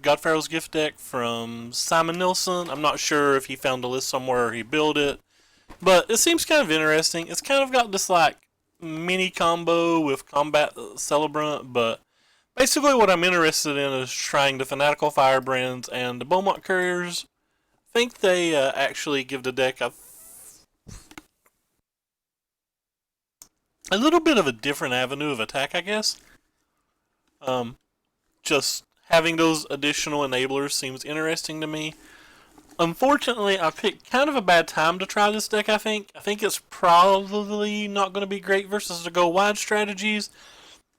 God-Pharaoh's gift deck from Simon Nilsson. I'm not sure if he found a list somewhere or he built it, but it seems kind of interesting. It's kind of got this like mini combo with Combat Celebrant, but basically what I'm interested in is trying the Fanatical Firebrands and the Beaumont Couriers. I think they actually give the deck a little bit of a different avenue of attack, I guess. Um, just having those additional enablers seems interesting to me. Unfortunately, I picked kind of a bad time to try this deck, I think. I think it's probably not going to be great versus the go wide strategies,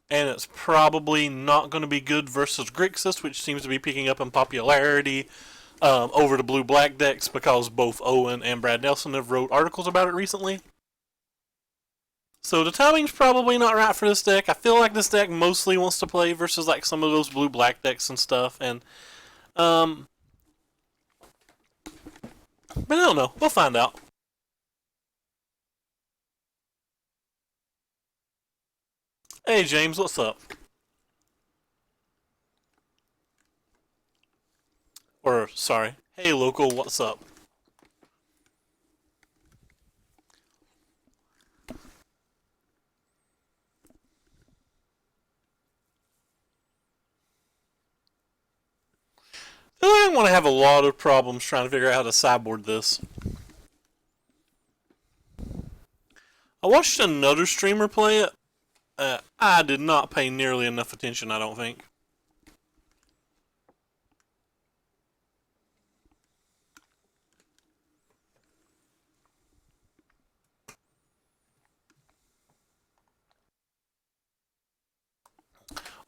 and it's probably not going to be good versus Grixis, which seems to be picking up in popularity over the blue-black decks because both Owen and Brad Nelson have wrote articles about it recently. So the timing's probably not right for this deck. I feel like this deck mostly wants to play versus like some of those blue-black decks and stuff, and but I don't know. We'll find out. Hey James, what's up? Or sorry, hey local, what's up? I want to have a lot of problems trying to figure out how to sideboard this. I watched another streamer play it. I did not pay nearly enough attention, I don't think.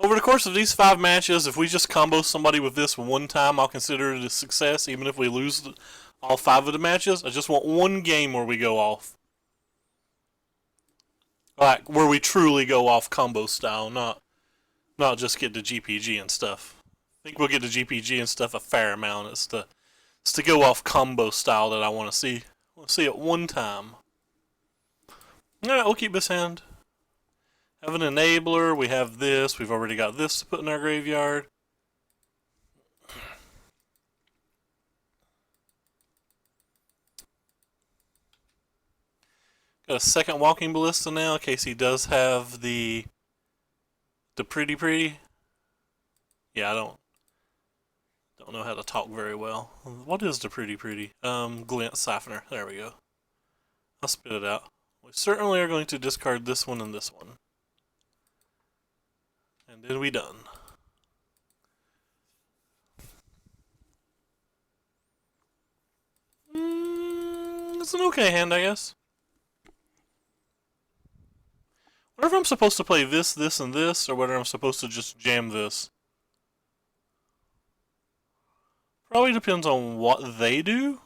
Over the course of these 5 matches, if we just combo somebody with this one time, I'll consider it a success, even if we lose all 5 of the matches. I just want one game where we go off. Like, where we truly go off combo style, not just get the GPG and stuff. I think we'll get the GPG and stuff a fair amount. It's to go off combo style that I want to see. I want to see it one time. Alright, we'll keep this hand. Have an enabler, we have this, we've already got this to put in our graveyard. Got a second Walking Ballista now in case he does have the pretty. Yeah, I don't know how to talk very well. What is the pretty? Glint Siphoner. There we go. I'll spit it out. We certainly are going to discard this one and this one. And then we done. It's an okay hand, I guess. Wonder if I'm supposed to play this, this, and this, or whether I'm supposed to just jam this. Probably depends on what they do.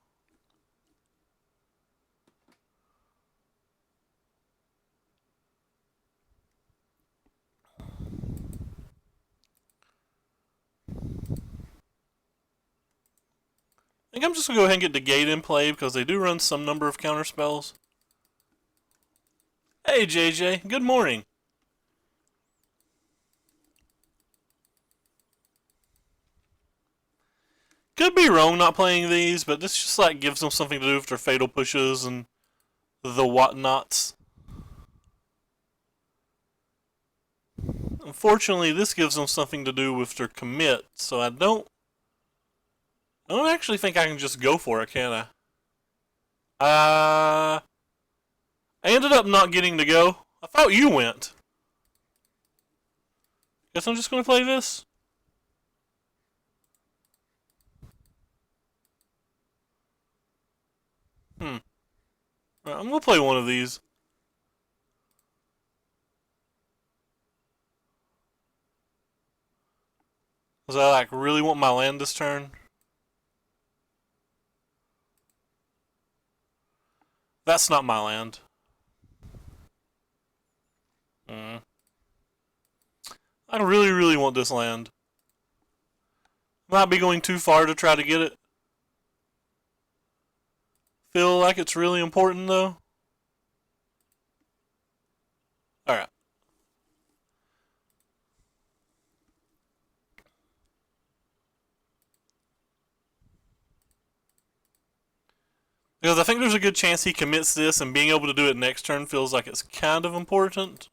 I think I'm just going to go ahead and get the gate in play because they do run some number of counter spells. Hey JJ, good morning. Could be wrong not playing these, but this just like gives them something to do with their fatal pushes and the whatnots. Unfortunately, this gives them something to do with their commit, so I don't actually think I can just go for it, can I? I ended up not getting to go. I thought you went. Guess I'm just going to play this. Right, I'm going to play one of these. Because I like really want my land this turn. That's not my land. I really want this land. Might be going too far to try to get it. Feel like it's really important though. Alright. Because I think there's a good chance he commits this, and being able to do it next turn feels like it's kind of important.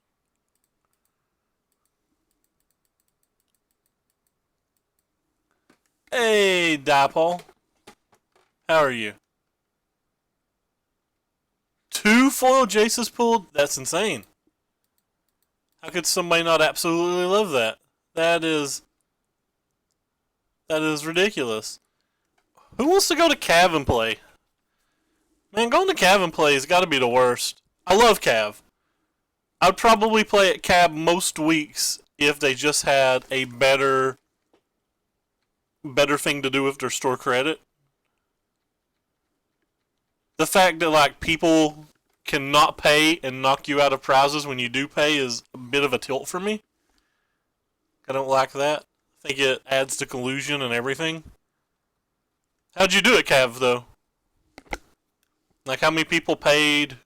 Hey, Dipole. How are you? 2 foil Jaces pulled? That's insane. How could somebody not absolutely love that? That is ridiculous. Who wants to go to Cav and play? Man, going to Cav and play has got to be the worst. I love Cav. I'd probably play at Cav most weeks if they just had a better thing to do with their store credit. The fact that like people cannot pay and knock you out of prizes when you do pay is a bit of a tilt for me. I don't like that. I think it adds to collusion and everything. How'd you do it, Cav, though? Like, how many people paid?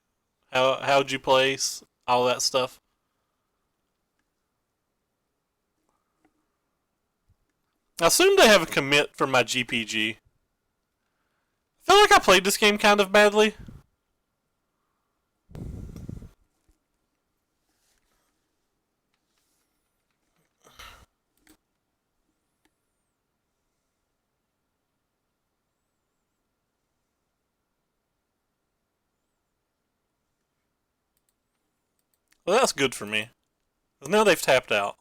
How'd you place? All that stuff. I assume they have a commit for my GPG. I feel like I played this game kind of badly. Well, that's good for me. Because now they've tapped out.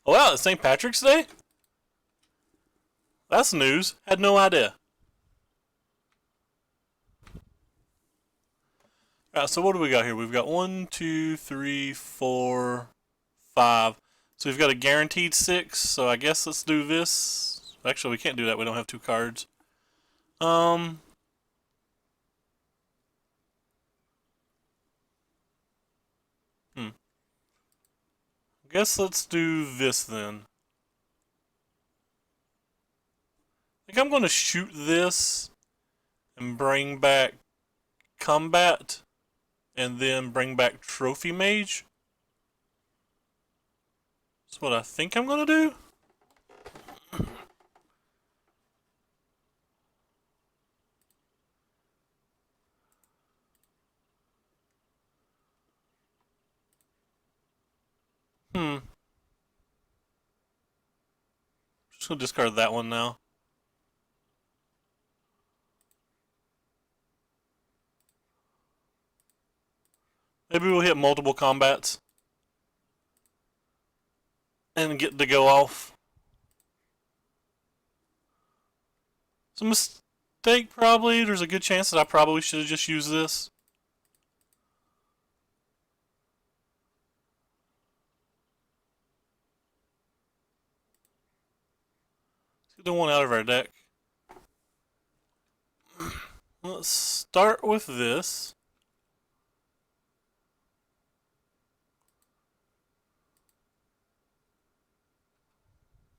Oh, wow, it's St. Patrick's Day? That's news. Had no idea. Alright, so what do we got here? We've got 1, 2, 3, 4, 5. So we've got a guaranteed 6, so I guess let's do this. Actually, we can't do that. We don't have 2 cards. Guess let's do this then. I think I'm going to shoot this and bring back combat and then bring back trophy mage. That's what I think I'm going to do. Just gonna discard that one now. Maybe we'll hit multiple combats and get to go off. It's a mistake, probably. There's a good chance that I probably should have just used this. Let's get the one out of our deck. Let's start with this.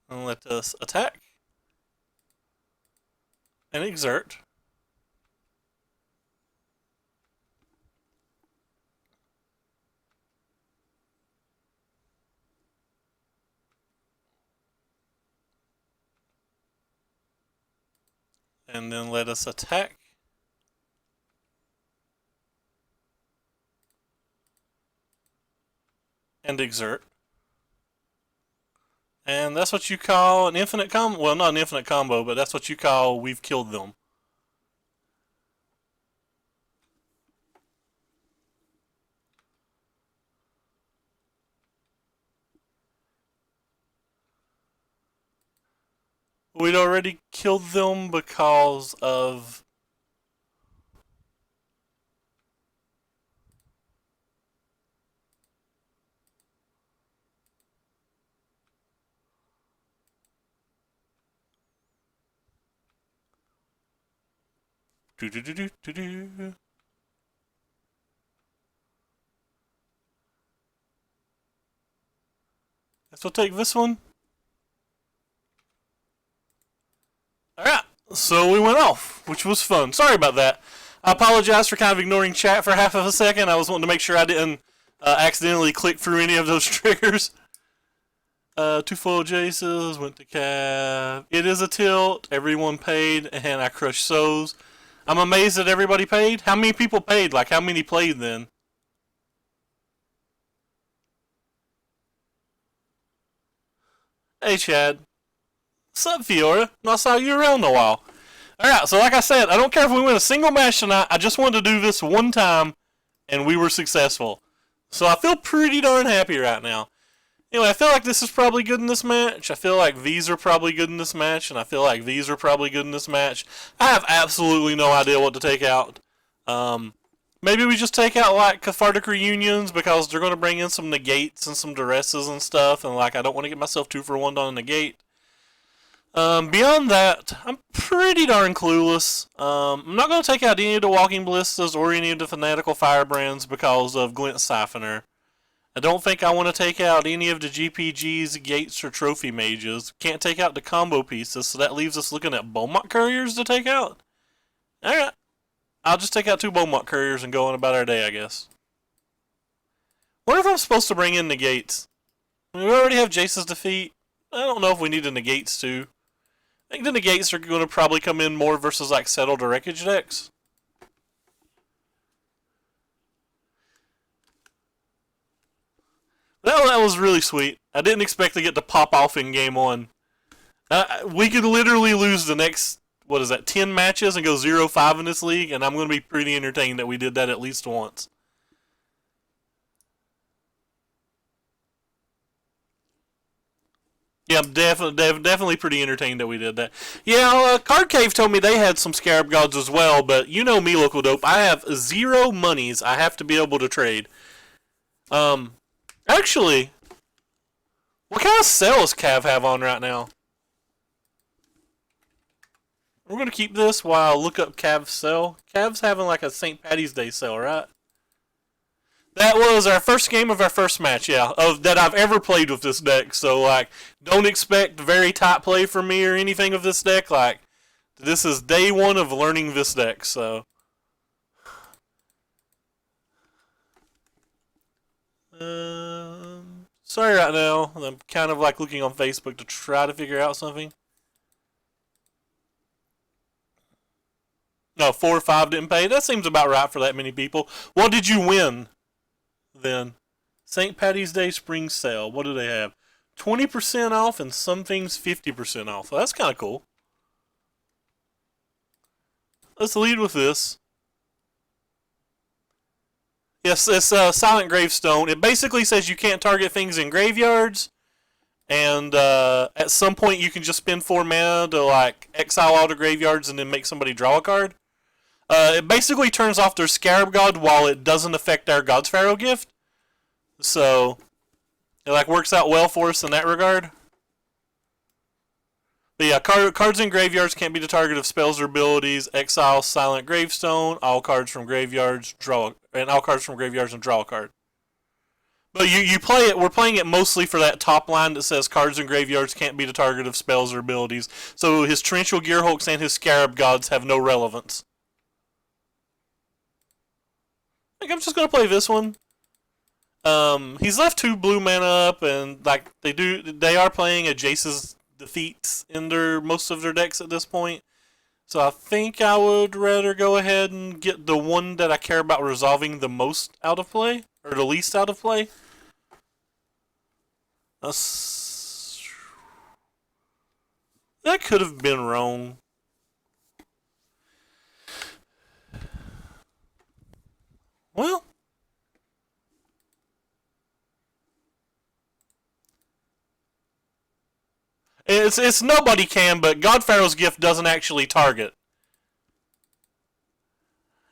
And let us attack. And exert. And then let us attack. And exert. And that's what you call an infinite combo. Well, not an infinite combo, but that's what you call we've killed them. We'd already killed them because of... Do-do-do-do-do-do. Guess we'll take this one. Alright, so we went off, which was fun. Sorry about that. I apologize for kind of ignoring chat for half of a second. I was wanting to make sure I didn't accidentally click through any of those triggers. Two full Jaces went to Cav. It is a tilt. Everyone paid, and I crushed souls. I'm amazed that everybody paid. How many people paid? Like, how many played then? Hey, Chad. What's up, Fiora? Not saw you around in a while. Alright, so like I said, I don't care if we win a single match tonight. I just wanted to do this one time, and we were successful. So I feel pretty darn happy right now. Anyway, I feel like this is probably good in this match. I feel like these are probably good in this match, and I feel like these are probably good in this match. I have absolutely no idea what to take out. Maybe we just take out, like, cathartic reunions, because they're going to bring in some negates and some duresses and stuff, and, like, I don't want to get myself 2-for-1 on a negate. Beyond that, I'm pretty darn clueless. I'm not going to take out any of the Walking Ballistas or any of the Fanatical Firebrands because of Glint Siphoner. I don't think I want to take out any of the GPGs, Gates, or Trophy Mages. Can't take out the combo pieces, so that leaves us looking at Beaumont Couriers to take out. Alright. I'll just take out 2 Beaumont Couriers and go on about our day, I guess. Wonder if I'm supposed to bring in Negates. I mean, we already have Jace's Defeat. I don't know if we need the Negates too. I think the Negates are going to probably come in more versus like Settled or Wreckage decks. That was really sweet. I didn't expect to get to pop off in game 1. We could literally lose the next, 10 matches and go 0-5 in this league, and I'm going to be pretty entertained that we did that at least once. Yeah, I'm definitely pretty entertained that we did that. Yeah, Card Cave told me they had some Scarab Gods as well, but you know me, Local Dope. I have 0 monies I have to be able to trade. Actually, what kind of sale does Cav have on right now? We're going to keep this while I look up Cav's sale. Cav's having like a St. Patty's Day sale, right? That was our first game of our first match, yeah, that I've ever played with this deck. So, like, don't expect very tight play from me or anything of this deck. Like, this is day 1 of learning this deck, so. Sorry right now. I'm kind of like looking on Facebook to try to figure out something. No, 4 or 5 didn't pay. That seems about right for that many people. What did you win then? St. Patty's Day Spring Sale. What do they have? 20% off and some things 50% off. Well, that's kind of cool. Let's lead with this. Yes, it's Silent Gravestone. It basically says you can't target things in graveyards, and at some point you can just spend 4 mana to like exile all the graveyards and then make somebody draw a card. It basically turns off their Scarab God while it doesn't affect our God-Pharaoh gift. So it like works out well for us in that regard. But yeah, cards in graveyards can't be the target of spells or abilities. Exile Silent Gravestone. All cards from graveyards draw, and all cards from graveyards and draw a card. But you play it. We're playing it mostly for that top line that says cards in graveyards can't be the target of spells or abilities. So his Torrential Gearhulks and his Scarab Gods have no relevance. I think I'm just gonna play this one. He's left 2 blue mana up, and like they are playing a Jace's Defeats in most of their decks at this point. So I think I would rather go ahead and get the one that I care about resolving the most out of play, or the least out of play. That could have been wrong. Well, it's nobody can, but God-Pharaoh's gift doesn't actually target.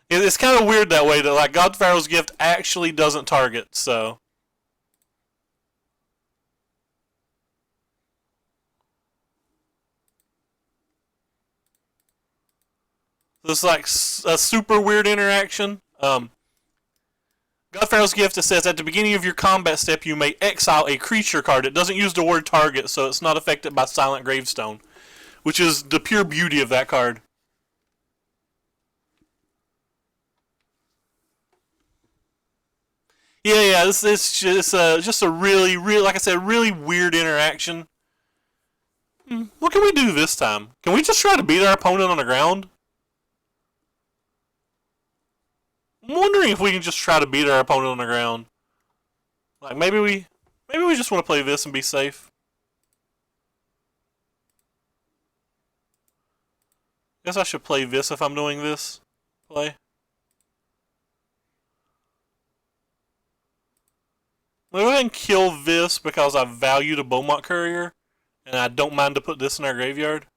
It's kind of weird that way that like God-Pharaoh's gift actually doesn't target. So this is like a super weird interaction. God-Pharaoh's gift, it says at the beginning of your combat step you may exile a creature card. It doesn't use the word target, so it's not affected by Silent Gravestone, which is the pure beauty of that card. Yeah. It's just a really, really, like I said, really weird interaction. What can we do this time? Can we just try to beat our opponent on the ground? I'm wondering if we can just try to beat our opponent on the ground. Like maybe we just want to play this and be safe. Guess I should play this if I'm doing this play. I'm going to go ahead and kill this because I value the Beaumont Courier, and I don't mind to put this in our graveyard.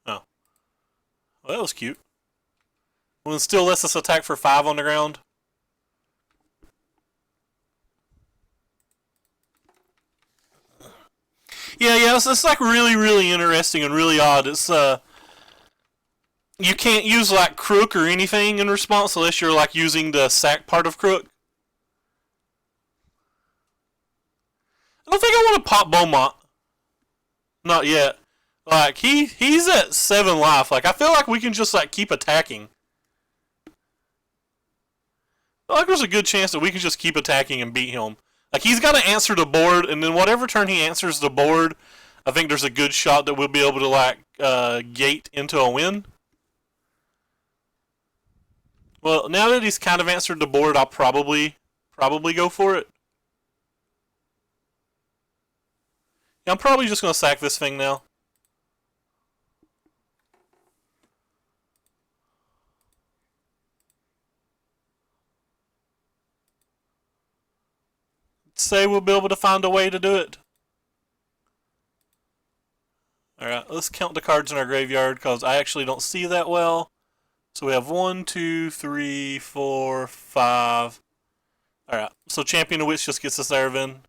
Oh. Well, that was cute. Well, it still lets us attack for 5 on the ground. Yeah, it's like really, really interesting and really odd. It's, you can't use, like, Crook or anything in response unless you're, like, using the sack part of Crook. I don't think I want to pop Beaumont. Not yet. Like, he's at 7 life. Like, I feel like we can just, like, keep attacking. I feel like there's a good chance that we can just keep attacking and beat him. Like, he's got to answer the board, and then whatever turn he answers the board, I think there's a good shot that we'll be able to, like, gate into a win. Well, now that he's kind of answered the board, I'll probably go for it. Yeah, I'm probably just going to sack this thing now. Say we'll be able to find a way to do it. Alright, let's count the cards in our graveyard because I actually don't see that well. So we have 1, 2, 3, 4, 5. Alright, so Champion of Wits just gets us there then.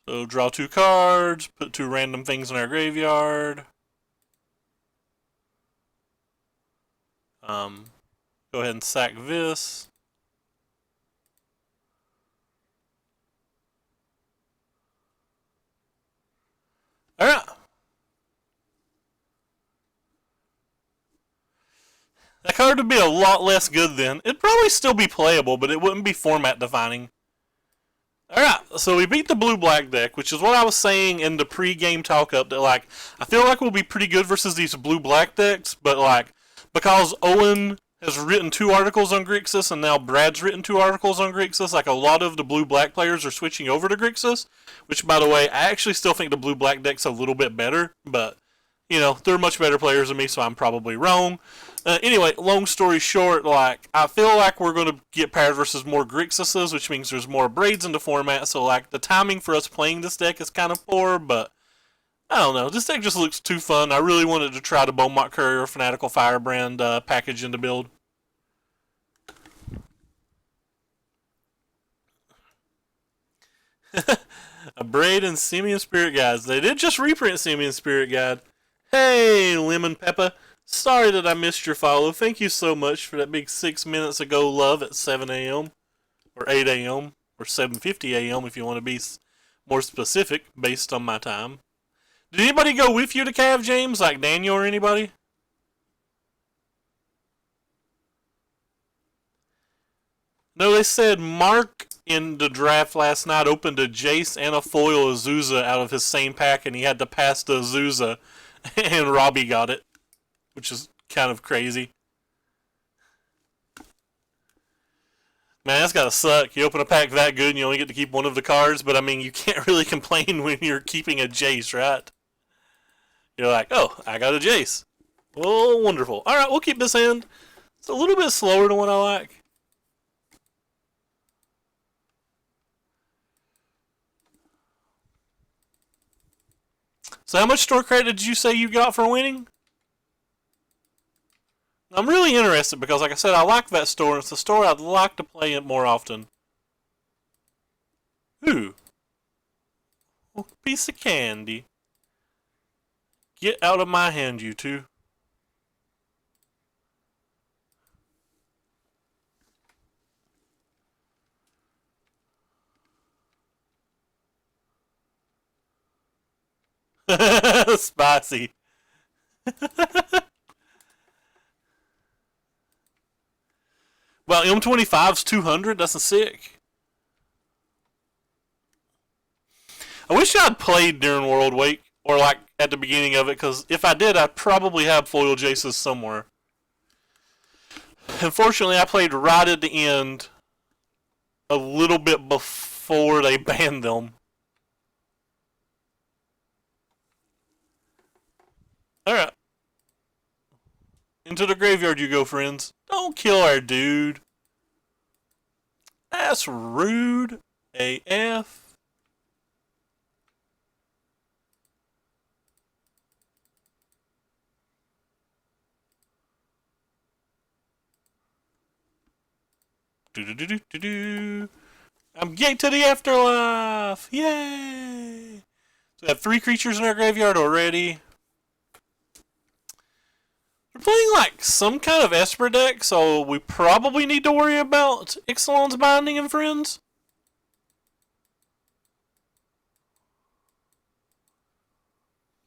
So draw 2 cards, put 2 random things in our graveyard. Go ahead and sack this. Alright. That card would be a lot less good then. It'd probably still be playable, but it wouldn't be format defining. Alright, so we beat the blue-black deck, which is what I was saying in the pre-game talk-up, that, like, I feel like we'll be pretty good versus these blue-black decks, but, like, because Owen has written 2 articles on Grixis, and now Brad's written 2 articles on Grixis, like, a lot of the blue-black players are switching over to Grixis, which, by the way, I actually still think the blue-black deck's a little bit better, but, you know, they're much better players than me, so I'm probably wrong. Anyway, long story short, like, I feel like we're going to get paired versus more Grixuses, which means there's more Braids in the format, so, like, the timing for us playing this deck is kind of poor, but I don't know. This deck just looks too fun. I really wanted to try the Beaumont Courier Fanatical Firebrand package in the build. A Braid and Simian Spirit Guides. They did just reprint Simian Spirit Guide. Hey, Lemon Peppa. Sorry that I missed your follow. Thank you so much for that big 6 minutes ago love at 7 a.m. or 8 a.m. or 7:50 a.m. if you want to be more specific based on my time. Did anybody go with you to Cav, James? Like Daniel or anybody? No, they said Mark in the draft last night opened a Jace and a foil Azusa out of his same pack, and he had to pass the Azusa, and Robbie got it, which is kind of crazy. Man, that's gotta suck. You open a pack that good and you only get to keep one of the cards, but I mean, you can't really complain when you're keeping a Jace, right? You're like, oh, I got a Jace. Oh, wonderful. Alright, we'll keep this hand. It's a little bit slower than what I like. So how much store credit did you say you got for winning? I'm really interested because, like I said, I like that store. And it's a store I'd like to play it more often. Ooh. A piece of candy. Get out of my hand, you two. Spicy. Well, M25's 200. That's a sick. I wish I'd played during World Wake or like at the beginning of it, because if I did, I probably have foil Jaces somewhere. Unfortunately, I played right at the end, a little bit before they banned them. Alright. Into the graveyard you go, friends. Don't kill our dude. That's rude. AF. Do-do-do-do-do-do. I'm getting to the afterlife! Yay! So we have 3 creatures in our graveyard already. We're playing like some kind of Esper deck, so we probably need to worry about Ixalan's Binding and friends.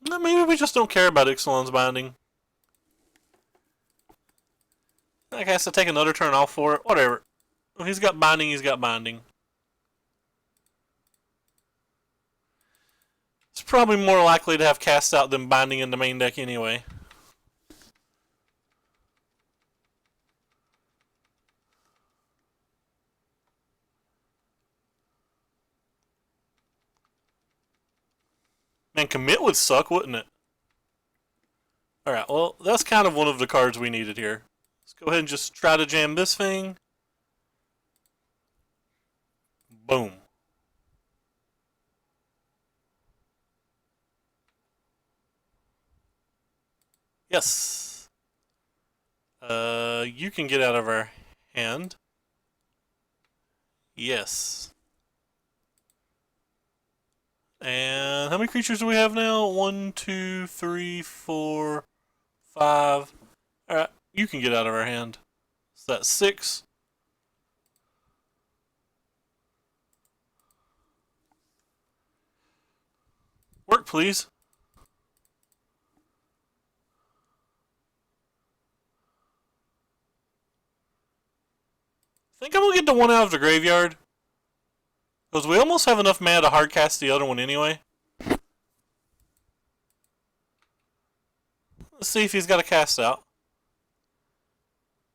Maybe we just don't care about Ixalan's Binding. I guess I take another turn off for it. Whatever. If he's got Binding, he's got Binding. It's probably more likely to have Cast Out than Binding in the main deck anyway. Man, Commit would suck, wouldn't it? Alright, well, that's kind of one of the cards we needed here. Let's go ahead and just try to jam this thing. Boom. Yes. You can get out of our hand. Yes. And how many creatures do we have now? 1, 2, 3, 4, 5. Alright, you can get out of our hand. So that's 6. Work, please. I think I'm gonna get the one out of the graveyard, because we almost have enough mana to hardcast the other one anyway. Let's see if he's got a cast out.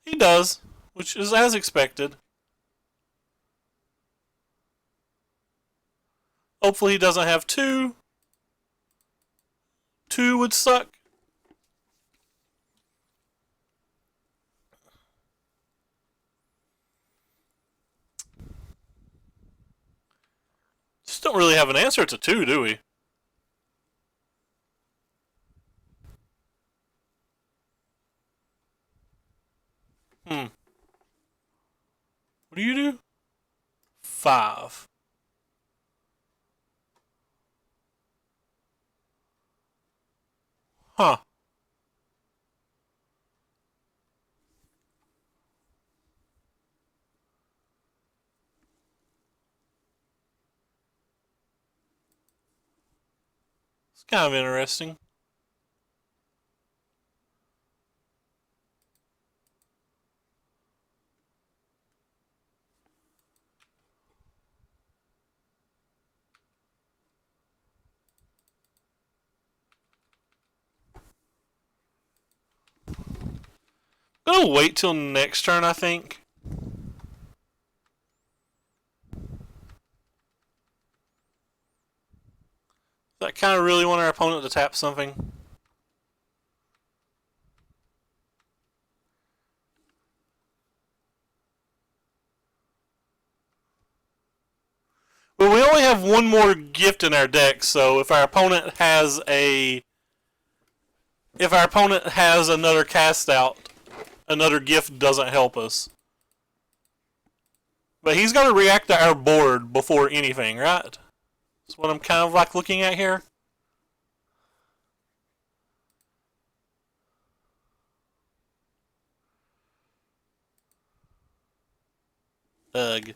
He does, which is as expected. Hopefully he doesn't have 2. 2 would suck. Just don't really have an answer to 2, do we? What do you do? 5. Huh. It's kind of interesting. I'm gonna wait till next turn, I think. I kind of really want our opponent to tap something. But we only have one more gift in our deck, so if our opponent has another cast out, another gift doesn't help us. But he's got to react to our board before anything, right? That's what I'm kind of like looking at here. Ugh.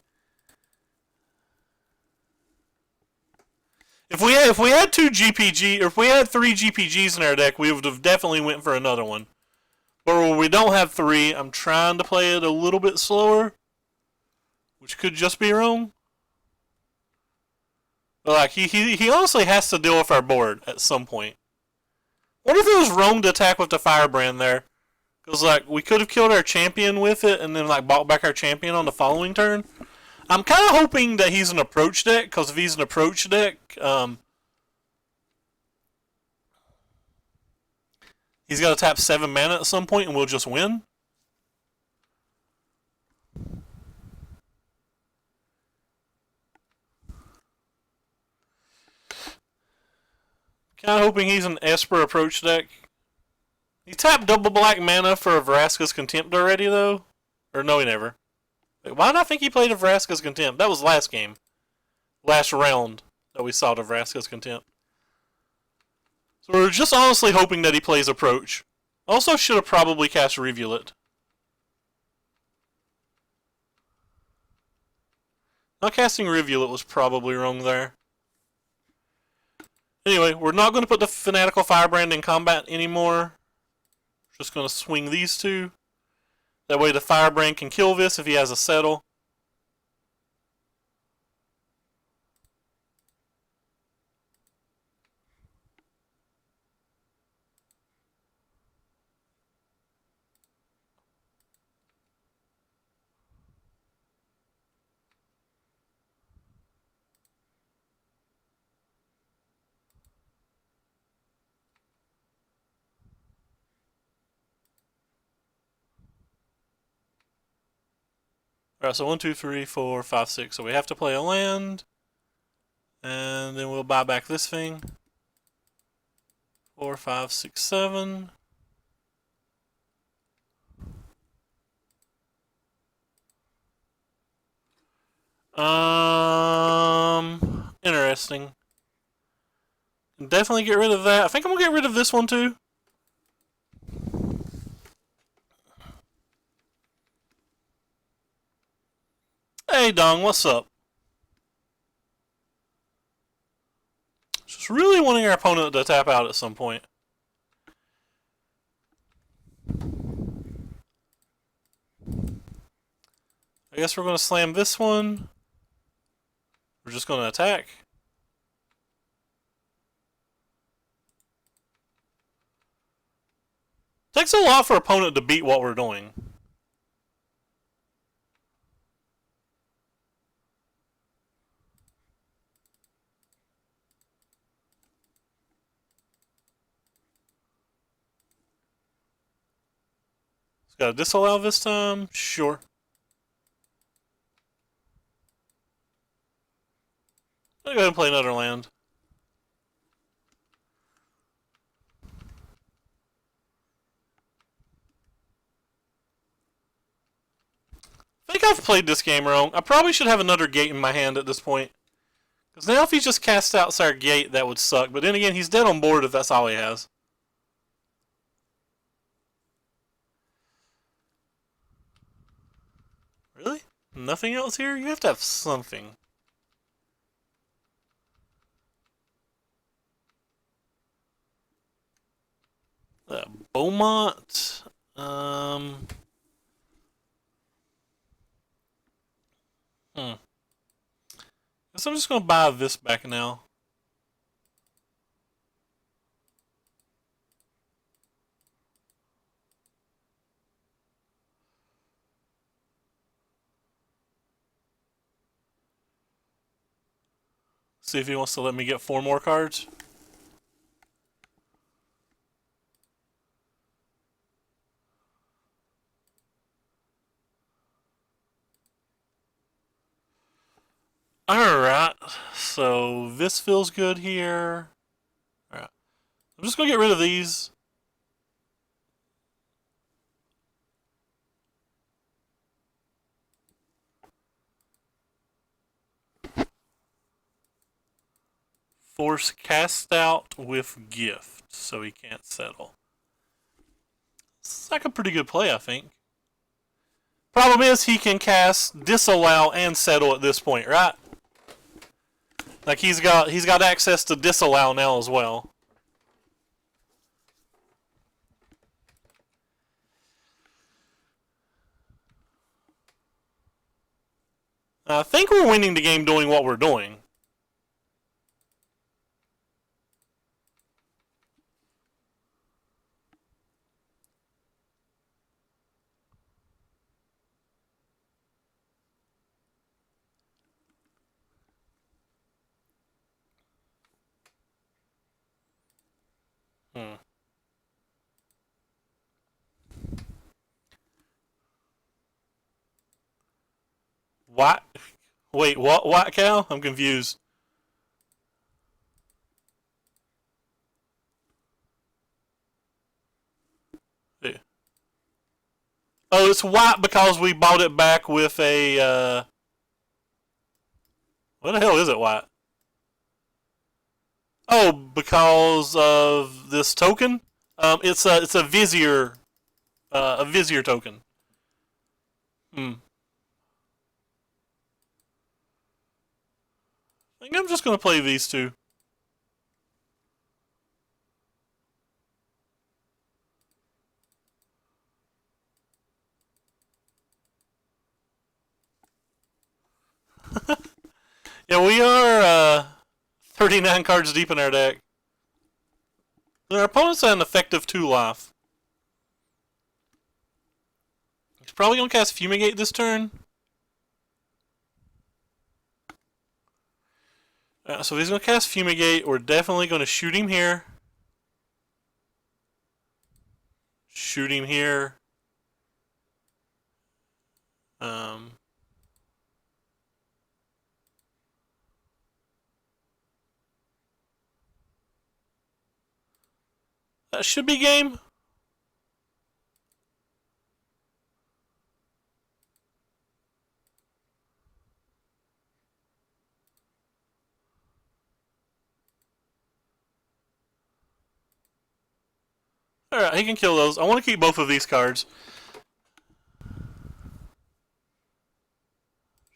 If If we had two GPG, or if we had three GPGs in our deck, we would have definitely went for another one. But when we don't have three, I'm trying to play it a little bit slower, which could just be wrong. But like he honestly has to deal with our board at some point. What if it was wrong to attack with the Firebrand there? Because like we could have killed our champion with it and then like bought back our champion on the following turn. I'm kind of hoping that he's an approach deck, because if he's an approach deck, he's got to tap 7 mana at some point and we'll just win. Kind of hoping he's an Esper approach deck. He tapped double black mana for a Vraska's Contempt already, though? Or no, he never. Wait, why did I think he played a Vraska's Contempt? That was last game. Last round that we saw the Vraska's Contempt. So we're just honestly hoping that he plays approach. Also should have probably cast Rivulet. Not casting Rivulet was probably wrong there. Anyway, we're not going to put the Fanatical Firebrand in combat anymore. Just going to swing these two. That way the Firebrand can kill this if he has a settle. Alright, so 1, 2, 3, 4, 5, 6. So we have to play a land. And then we'll buy back this thing. 4, 5, 6, 7. Interesting. Definitely get rid of that. I think I'm gonna get rid of this one too. Hey Dong, what's up? Just really wanting our opponent to tap out at some point. I guess we're gonna slam this one. We're just gonna attack. Takes a lot for opponent to beat what we're doing. It's got a disallow this time? Sure. I'll go ahead and play another land. I think I've played this game wrong. I probably should have another gate in my hand at this point. Because now if he just casts out our gate, that would suck. But then again, he's dead on board if that's all he has. Really? Nothing else here? You have to have something. Beaumont. Guess I'm just gonna buy this back now. See if he wants to let me get 4 more cards. Alright, so this feels good here. Alright, I'm just gonna get rid of these. Force cast out with gift, so he can't settle. It's like a pretty good play, I think. Problem is, he can cast disallow and settle at this point, right? Like he's got access to disallow now as well. I think we're winning the game doing what we're doing. Hmm. What? Wait, what? What cow? I'm confused. Yeah. Oh, it's white because we bought it back with a. What the hell is it white? Oh, because of this token. It's a vizier token. Hmm. I think I'm just gonna play these two. Yeah, we are 39 cards deep in our deck. Our opponent's at an effective 2 life. He's probably gonna cast Fumigate this turn. So if he's gonna cast Fumigate, we're definitely gonna shoot him here. Shoot him here. Um, that should be game. Alright, he can kill those. I want to keep both of these cards.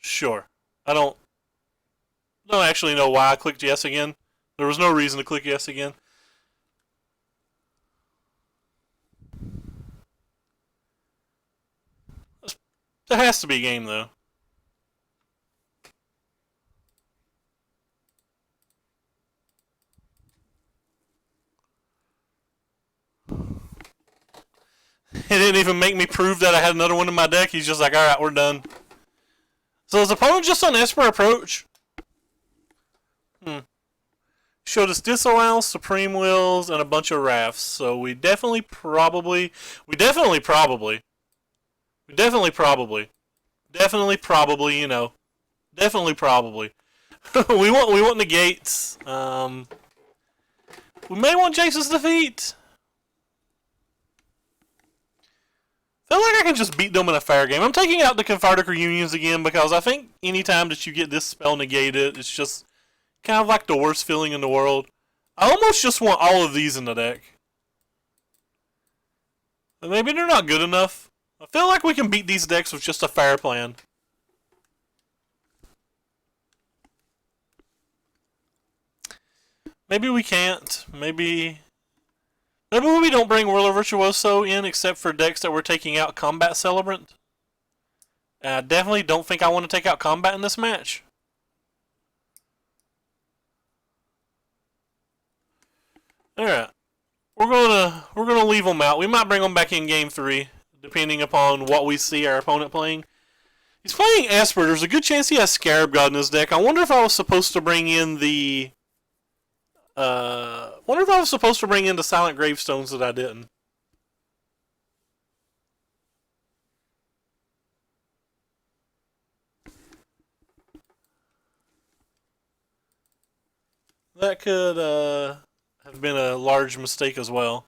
Sure. I don't actually know why I clicked yes again. There was no reason to click yes again. There has to be a game though. He didn't even make me prove that I had another one in my deck. He's just like, alright, we're done. So his opponent just on Esper approach? Showed us Disallow, Supreme Wills, and a bunch of Rafts. So we definitely probably, you know, definitely probably. we want negates. We may want Jace's defeat. I feel like I can just beat them in a fair game. I'm taking out the Cathartic Reunions again because I think anytime that you get this spell negated, it's just kind of like the worst feeling in the world. I almost just want all of these in the deck. But maybe they're not good enough. I feel like we can beat these decks with just a fair plan. Maybe we can't. Maybe we don't bring Whirler Virtuoso in except for decks that we're taking out Combat Celebrant. And I definitely don't think I want to take out Combat in this match. Alright. We're gonna leave them out. We might bring them back in game 3, depending upon what we see our opponent playing. He's playing Esper. There's a good chance he has Scarab God in his deck. I wonder if I was supposed to bring in the Silent Gravestones that I didn't. That could have been a large mistake as well.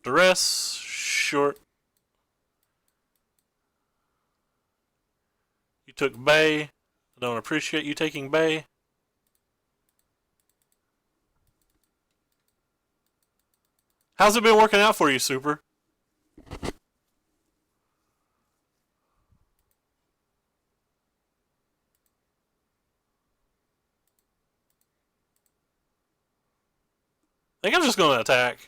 Duress, short. You took Bay. I don't appreciate you taking Bay. How's it been working out for you, Super? think I'm just going to attack.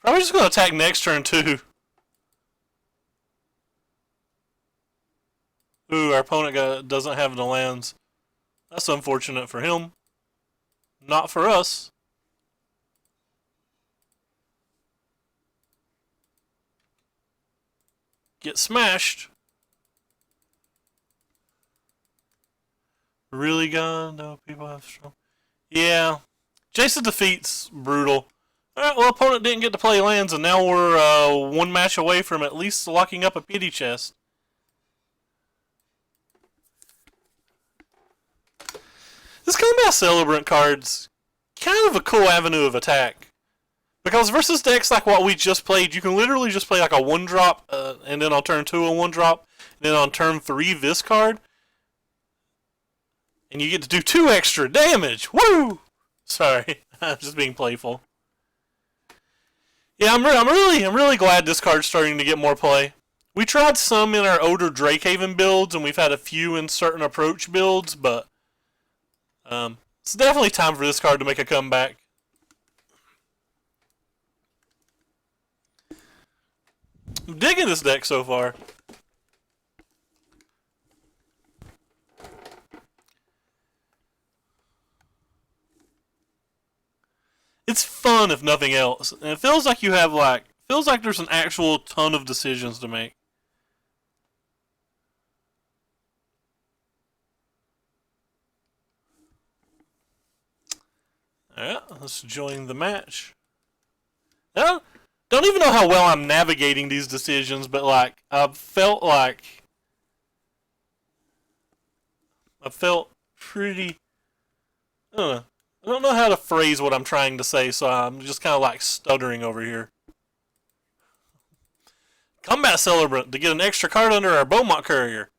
Probably just going to attack next turn, too. Ooh, our opponent doesn't have the lands. That's unfortunate for him. Not for us. Get smashed. Really gone? No, people have strong. Yeah. Jason defeat's brutal. Alright, well, opponent didn't get to play lands, and now we're one match away from at least locking up a pity chest. This Combat Celebrant card's kind of a cool avenue of attack. Because versus decks like what we just played, you can literally just play like a 1-drop, and then on turn 2 a 1-drop, and then on turn 3 this card. And you get to do 2 extra damage! Woo! Sorry, I'm just being playful. Yeah, I'm really glad this card's starting to get more play. We tried some in our older Drakehaven builds, and we've had a few in certain approach builds, but it's definitely time for this card to make a comeback. I'm digging this deck so far. It's fun if nothing else, and it feels like there's an actual ton of decisions to make. Alright, let's join the match. I don't even know how well I'm navigating these decisions, but I felt pretty. I don't know how to phrase what I'm trying to say, so I'm just kind of stuttering over here. Combat Celebrant to get an extra card under our Beaumont Courier.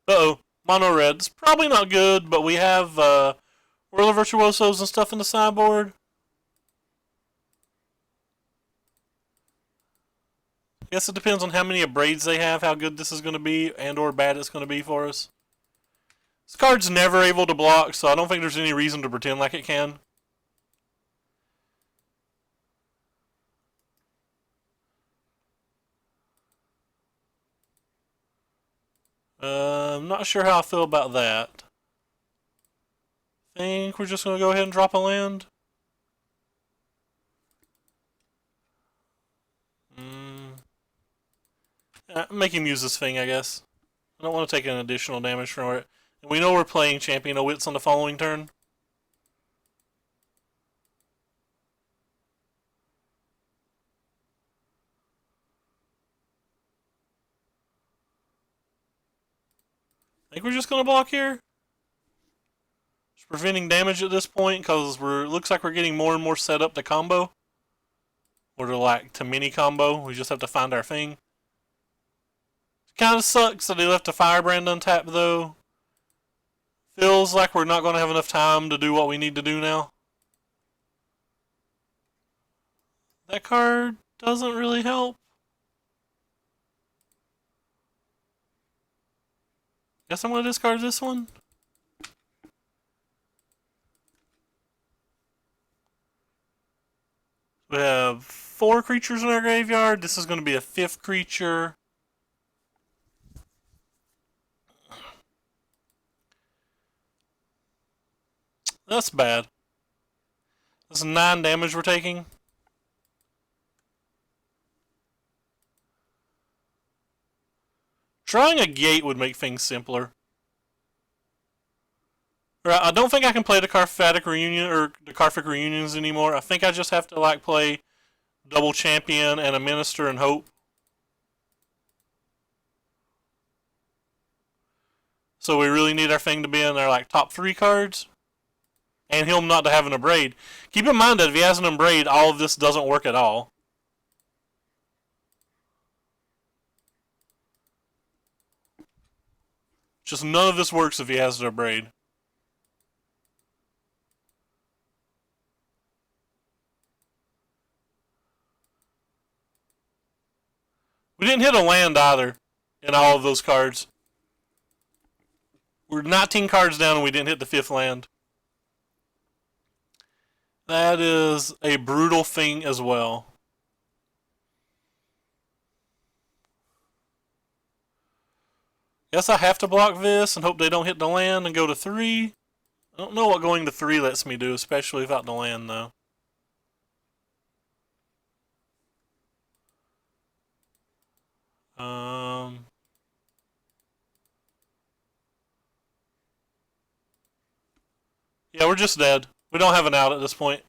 Uh-oh. Mono Red's probably not good, but we have Whirler Virtuosos and stuff in the sideboard. Guess it depends on how many Abrades they have, how good this is going to be, and or bad it's going to be for us. This card's never able to block, so I don't think there's any reason to pretend like it can. I'm not sure how I feel about that. Think we're just going to go ahead and drop a land? Make him use this thing, I guess. I don't want to take an additional damage from it. And we know we're playing Champion of Wits on the following turn. I think we're just going to block here. Just preventing damage at this point because looks like we're getting more and more set up to combo. Or to mini combo. We just have to find our thing. Kind of sucks that he left a Firebrand untapped though. Feels like we're not going to have enough time to do what we need to do now. That card doesn't really help. Guess I'm going to discard this one. We have 4 creatures in our graveyard. This is going to be a 5th creature. That's bad. That's 9 damage we're taking. Drawing a gate would make things simpler. I don't think I can play the Carphatic Reunion or the Carphic Reunions anymore. I think I just have to play double Champion and a Minister and hope. So we really need our thing to be in our top 3 cards. And him not to have an Abrade. Keep in mind that if he has an Abrade, all of this doesn't work at all. Just none of this works if he has an Abrade. didn't hit a land either in all of those cards. We're 19 cards down and we didn't hit the 5th land. That is a brutal thing as well. Guess I have to block this and hope they don't hit the land and go to 3. I don't know what going to 3 lets me do, especially without the land though. Yeah, we're just dead. We don't have an out at this point.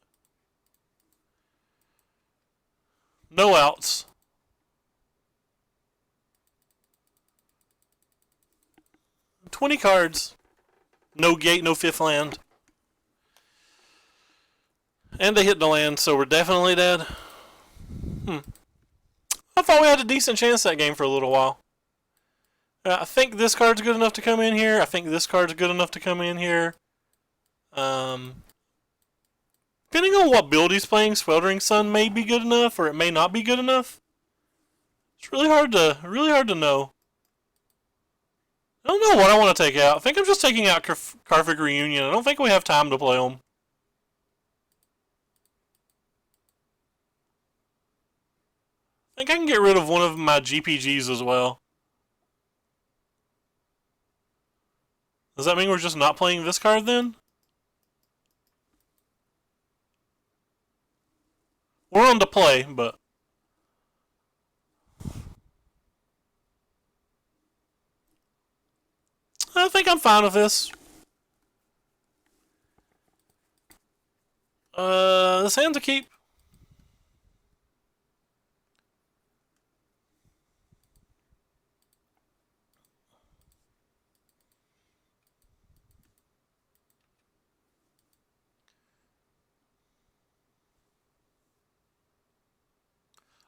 No outs. $20 cards. No gate, no 5th land. And they hit the land, so we're definitely dead. I thought we had a decent chance that game for a little while. I think this card's good enough to come in here. I think this card's good enough to come in here. Depending on what build he's playing, Sweltering Sun may be good enough, or it may not be good enough. It's really hard to know. I don't know what I want to take out. I think I'm just taking out Karfik Reunion. I don't think we have time to play them. I think I can get rid of one of my GPGs as well. Does that mean we're just not playing this card then? We're on to play, but... I think I'm fine with this. This hand's a keep.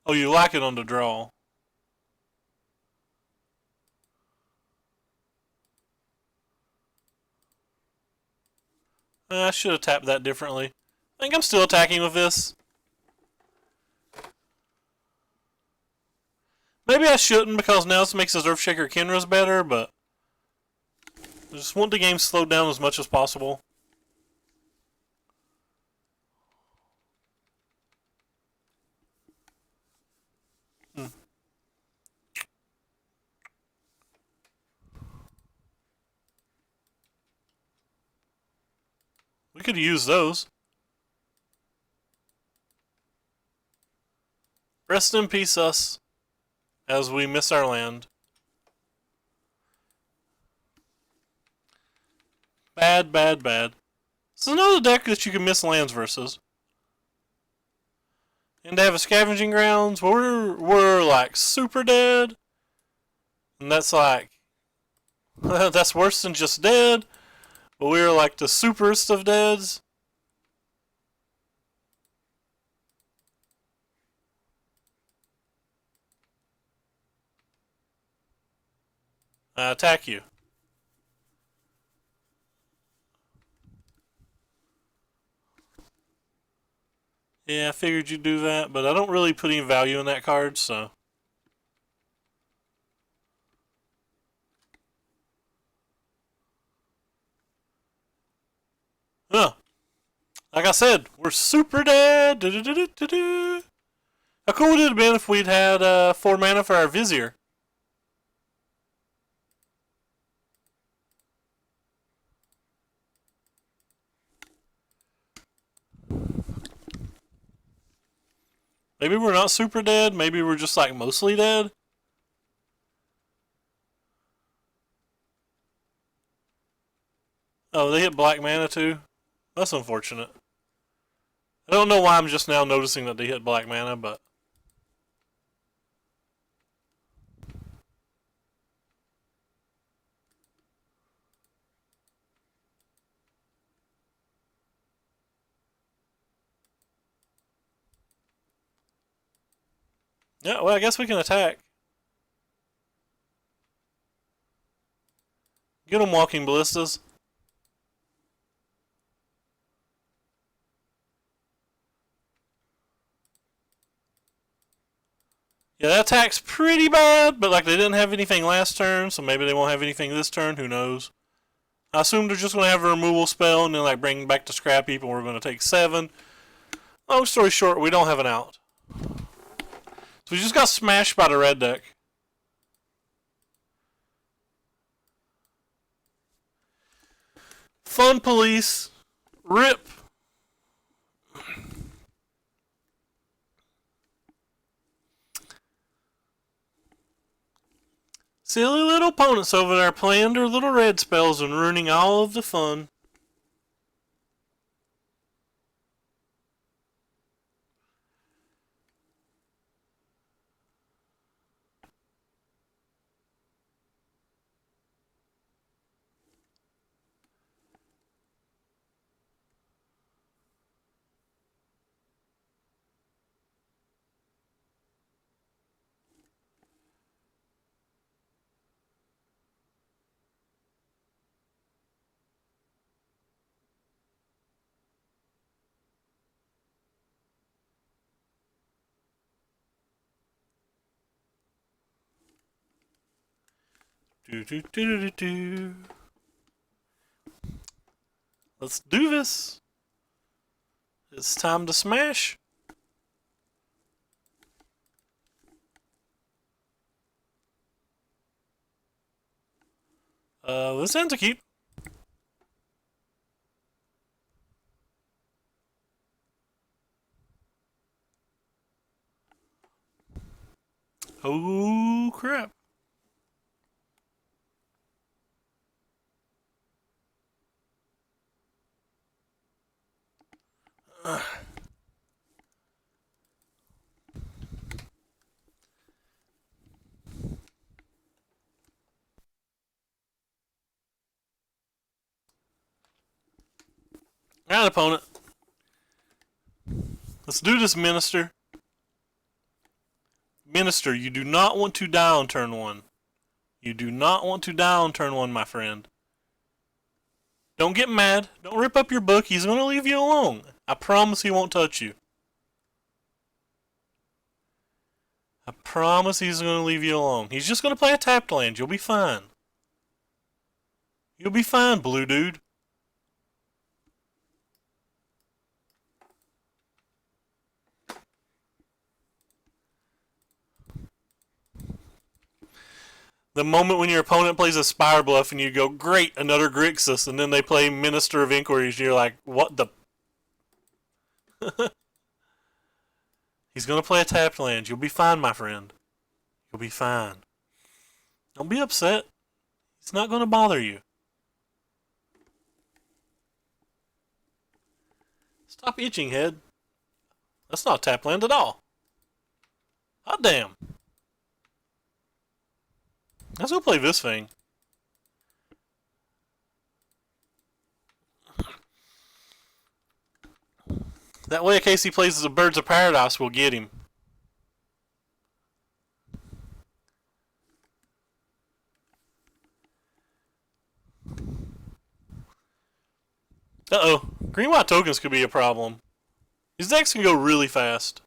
Oh, you like it on the draw. I should have tapped that differently. I think I'm still attacking with this. Maybe I shouldn't because now this makes his Earthshaker Kenra's better, but I just want the game slowed down as much as possible. We could use those. Rest in peace, us, as we miss our land. Bad, bad, bad. This is another deck that you can miss lands versus. And they have a Scavenging Grounds. We're like super dead. And that's like... that's worse than just dead. But we're like the superest of deads. I attack you. Yeah, I figured you'd do that, but I don't really put any value in that card, so... Huh. Like I said, we're super dead. How cool would it have been if we'd had 4 mana for our Vizier? Maybe we're not super dead. Maybe we're just like mostly dead. Oh, they hit black mana too? That's unfortunate. I don't know why I'm just now noticing that they hit black mana, but... yeah, well, I guess we can attack. Get them Walking Ballistas. Yeah, that attack's pretty bad, but like they didn't have anything last turn, so maybe they won't have anything this turn. Who knows? I assume they're just going to have a removal spell and then like bring back the scrap heap, and we're going to take 7. Long story short, we don't have an out. So we just got smashed by the red deck. Fun police. Rip. Silly little opponents over there playing their little red spells and ruining all of the fun. Do do do do do. Let's do this. It's time to smash. This ends a keep. Oh crap. Alright, opponent. Let's do this, Minister. Minister, you do not want to die on turn 1. You do not want to die on turn 1, my friend. Don't get mad. Don't rip up your book. He's going to leave you alone. I promise he won't touch you. I promise he's going to leave you alone. He's just going to play a tapped land. You'll be fine. You'll be fine, blue dude. The moment when your opponent plays a Spire Bluff and you go, great, another Grixis, and then they play Minister of Inquiries, you're like, what the... He's going to play a tapped land. You'll be fine, my friend. You'll be fine. Don't be upset. It's not going to bother you. Stop itching, head. That's not tap land at all. Hot damn. Let's go play this thing. That way, in case he plays the Birds of Paradise, we'll get him. Uh-oh. Green-white tokens could be a problem. These decks can go really fast.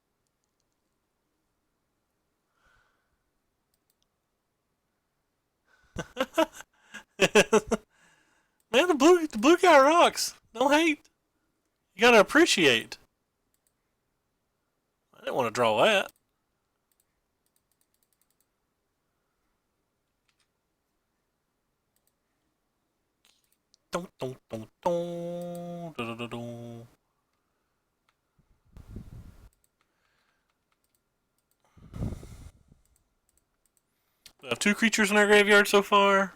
Man, the blue guy rocks. Don't hate. You gotta appreciate. I didn't want to draw that. Dun, dun, dun, dun, dun, dun, dun. We have 2 creatures in our graveyard so far.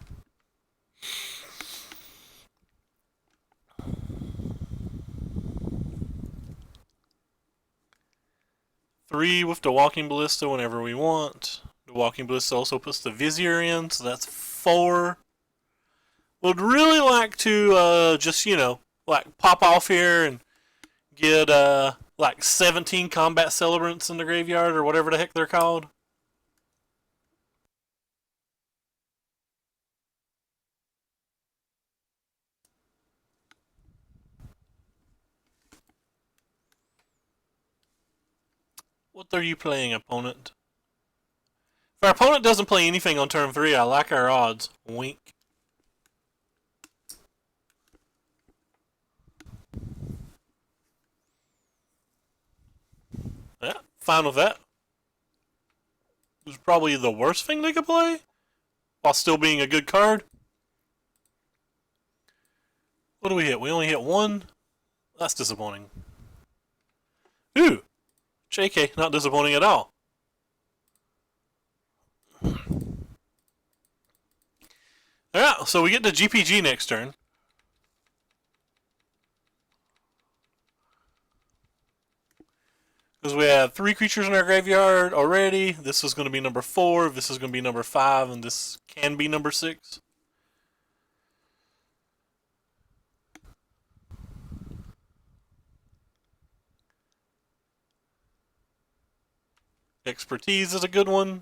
Three with the Walking Ballista whenever we want. The Walking Ballista also puts the Vizier in, so that's 4. Would really like to just, like pop off here and get like 17 Combat Celebrants in the graveyard or whatever the heck they're called. What are you playing, opponent? If our opponent doesn't play anything on turn 3, I like our odds. Wink. Yeah, fine with that. It was probably the worst thing they could play, while still being a good card. What do we hit? We only hit 1? That's disappointing. Ooh! JK, not disappointing at all. Alright, so we get to GPG next turn. Because we have 3 creatures in our graveyard already. This is going to be number 4, this is going to be number 5, and this can be number 6. Expertise is a good one.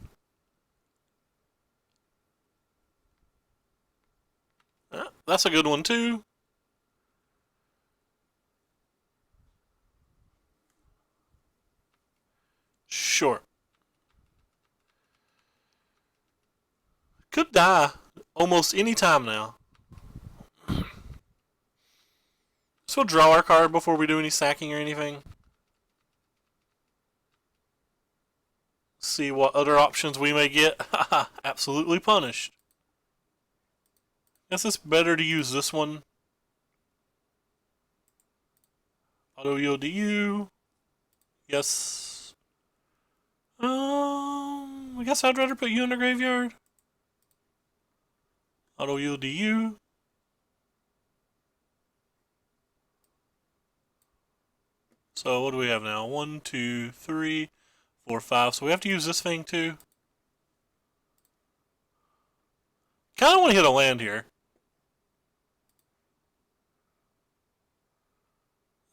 That's a good one too. Sure. Could die almost any time now. So we'll draw our card before we do any sacking or anything. See what other options we may get. Haha, absolutely punished. Guess it's better to use this one. Auto yield to you. Yes. I guess I'd rather put you in the graveyard. Auto yield to you. So what do we have now? 1, 2, 3, 4, 5. So we have to use this thing too. Kind of want to hit a land here.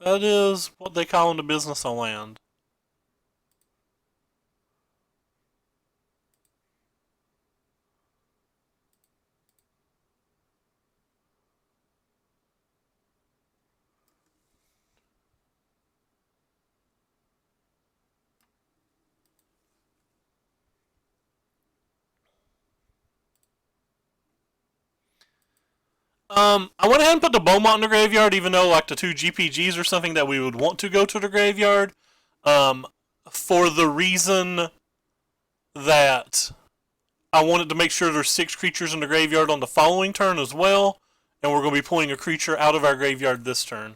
That is what they call in the business a land. I went ahead and put the Beaumont in the graveyard, even though like the 2 GPGs are something that we would want to go to the graveyard. For the reason that I wanted to make sure there's 6 creatures in the graveyard on the following turn as well, and we're going to be pulling a creature out of our graveyard this turn.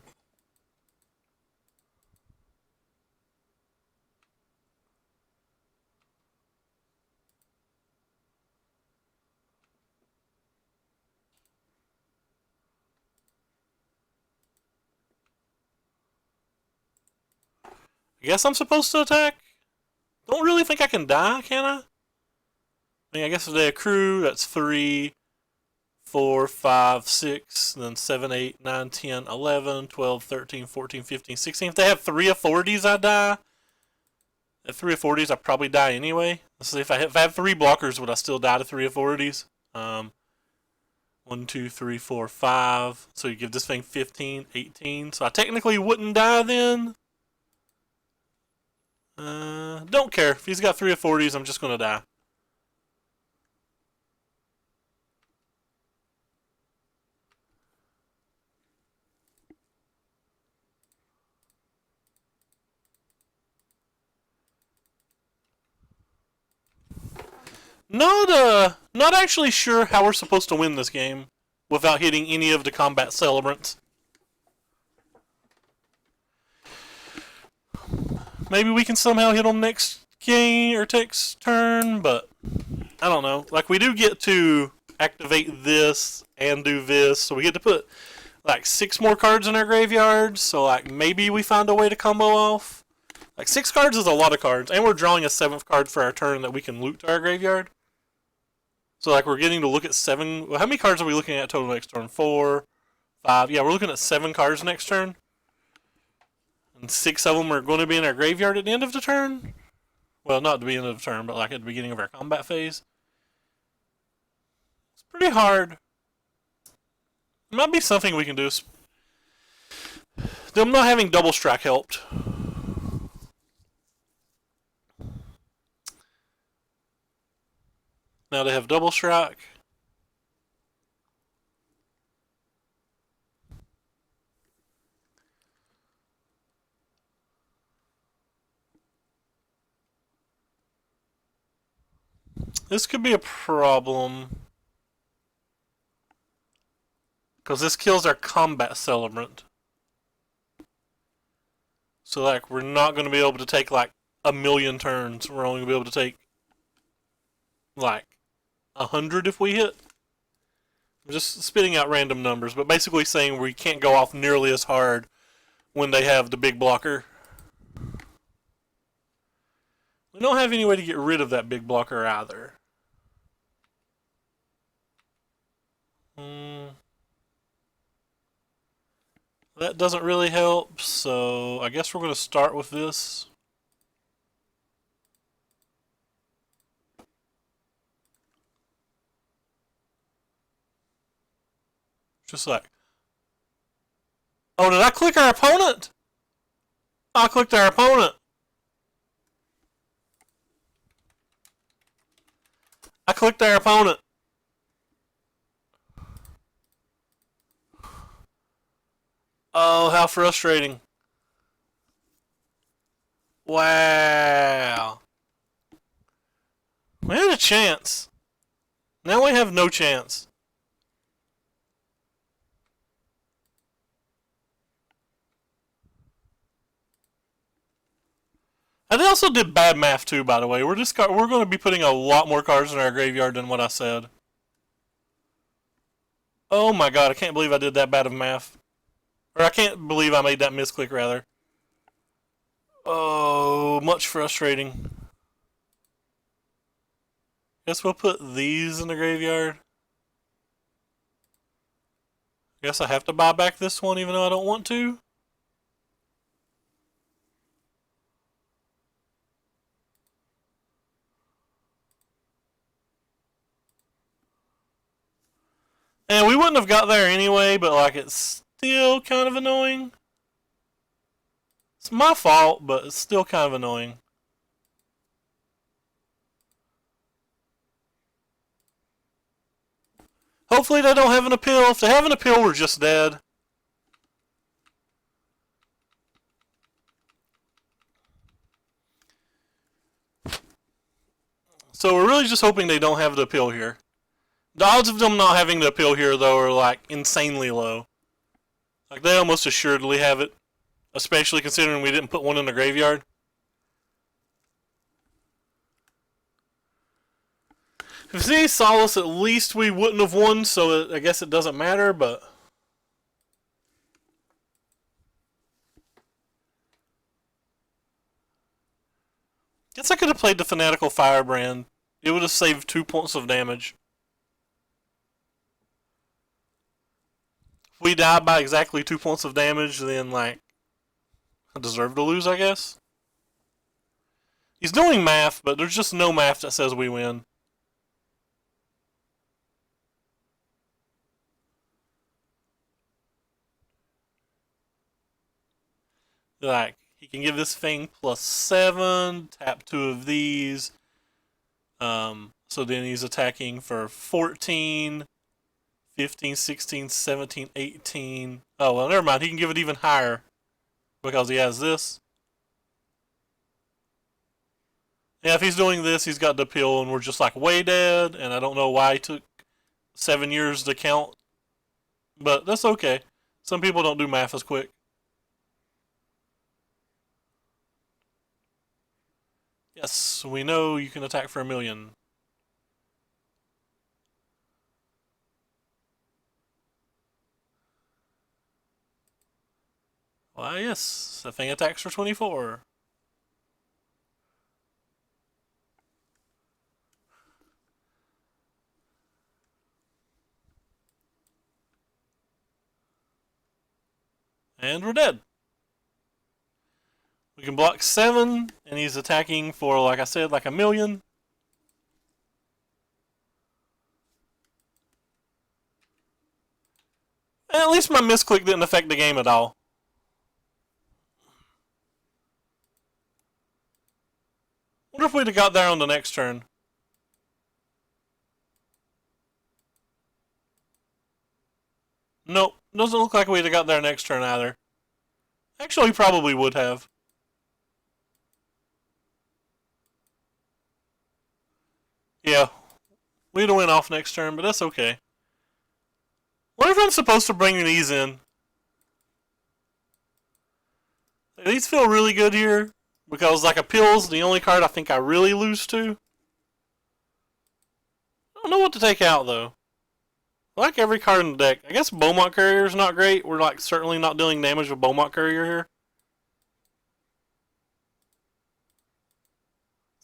I guess I'm supposed to attack? Don't really think I can die, can I? I mean, I guess if they accrue, that's 3, 4, 5, 6, then 7, 8, 9, 10, 11, 12, 13, 14, 15, 16. If they have 3 authorities, I die. At 3 authorities, I probably die anyway. Let's see, if I have 3 blockers, would I still die to 3 authorities? 1, 2, 3, 4, 5. So you give this thing 15, 18. So I technically wouldn't die then. Don't care. If he's got 3 authorities, I'm just going to die. Not actually sure how we're supposed to win this game without hitting any of the combat celebrants. Maybe we can somehow hit them next game or next turn, but I don't know. Like, we do get to activate this and do this, so we get to put like 6 more cards in our graveyard, so like maybe we find a way to combo off. Like 6 cards is a lot of cards, and we're drawing a 7th card for our turn that we can loot to our graveyard. So like we're getting to look at 7. Well, how many cards are we looking at total next turn? 4, 5. Yeah, we're looking at 7 cards next turn. And 6 of them are going to be in our graveyard at the end of the turn. Well, not at the end of the turn, but like at the beginning of our combat phase. It's pretty hard. It might be something we can do. Them not having double strike helped. Now they have double strike. This could be a problem. Because this kills our combat celebrant. So, like, we're not going to be able to take, like, 1,000,000 turns. We're only going to be able to take, like, 100 if we hit. I'm just spitting out random numbers, but basically saying we can't go off nearly as hard when they have the big blocker. We don't have any way to get rid of that big blocker either. That doesn't really help, so I guess we're going to start with this. Just like... Oh, did I click our opponent? I clicked our opponent. I clicked our opponent. Oh, how frustrating. Wow. We had a chance. Now we have no chance. I also did bad math too, by the way. We're going to be putting a lot more cards in our graveyard than what I said. Oh my god, I can't believe I did that bad of math. Or I can't believe I made that misclick, rather. Oh, much frustrating. Guess we'll put these in the graveyard. Guess I have to buy back this one even though I don't want to. And we wouldn't have got there anyway, but like it's still kind of annoying. It's my fault, but it's still kind of annoying. Hopefully they don't have an appeal. If they have an appeal, we're just dead. So we're really just hoping they don't have the appeal here. The odds of them not having the appeal here, though, are like insanely low. Like they almost assuredly have it, especially considering we didn't put one in the graveyard. If they saw us, at least we wouldn't have won, so I guess it doesn't matter, but... Guess I could have played the Fanatical Firebrand. It would have saved 2 points of damage. If we died by exactly 2 points of damage, then, like, I deserve to lose, I guess. He's doing math, but there's just no math that says we win. Like, he can give this thing +7, tap 2 of these. So then he's attacking for 14, 15, 16, 17, 18. Oh, well, never mind. He can give it even higher because he has this. Yeah, if he's doing this, he's got the appeal, and we're just like way dead, and I don't know why he took 7 years to count. But that's okay. Some people don't do math as quick. Yes, we know you can attack for 1,000,000. Why, yes, the thing attacks for 24. And we're dead. We can block 7, and he's attacking for, like I said, like 1,000,000. And at least my misclick didn't affect the game at all. Wonder if we'd have got there on the next turn. Nope, doesn't look like we'd have got there next turn either. Actually, probably would have. Yeah, we'd have went off next turn, but that's okay. What if I'm supposed to bring these in? These feel really good here, because like Appeal's the only card I think I really lose to. I don't know what to take out, though. I like every card in the deck. I guess Beaumont Courier's not great. We're like certainly not dealing damage with Beaumont Courier here.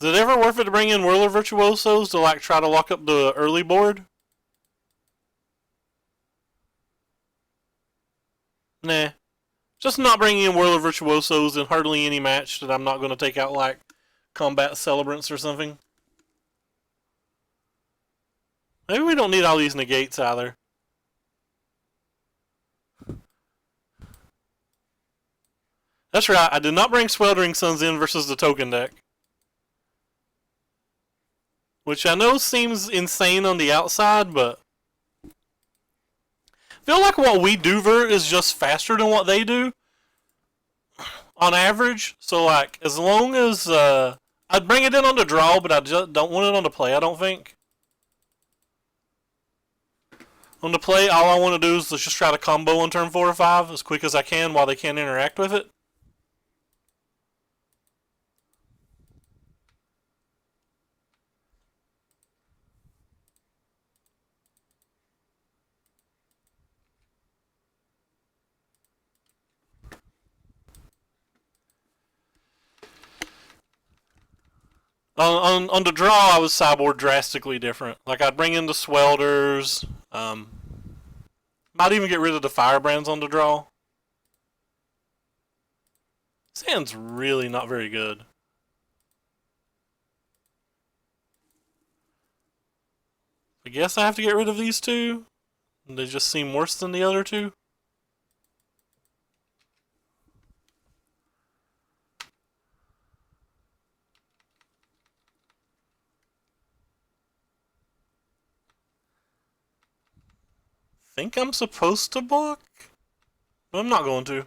Is it ever worth it to bring in Whirler Virtuosos to like try to lock up the early board? Nah. Just not bringing in Whirler Virtuosos in hardly any match that I'm not going to take out like Combat Celebrants or something. Maybe we don't need all these negates either. That's right, I did not bring Sweltering Suns in versus the token deck. Which I know seems insane on the outside, but I feel like what we do, Vert, is just faster than what they do on average. So, like, as long as I'd bring it in on the draw, but I just don't want it on the play, I don't think. On the play, all I want to do is just try to combo on turn 4 or 5 as quick as I can while they can't interact with it. On the draw, I would sideboard drastically different. Like, I'd bring in the Swelters. Might even get rid of the Firebrands on the draw. This hand's really not very good. I guess I have to get rid of these two. They just seem worse than the other two. Think I'm supposed to block? But I'm not going to.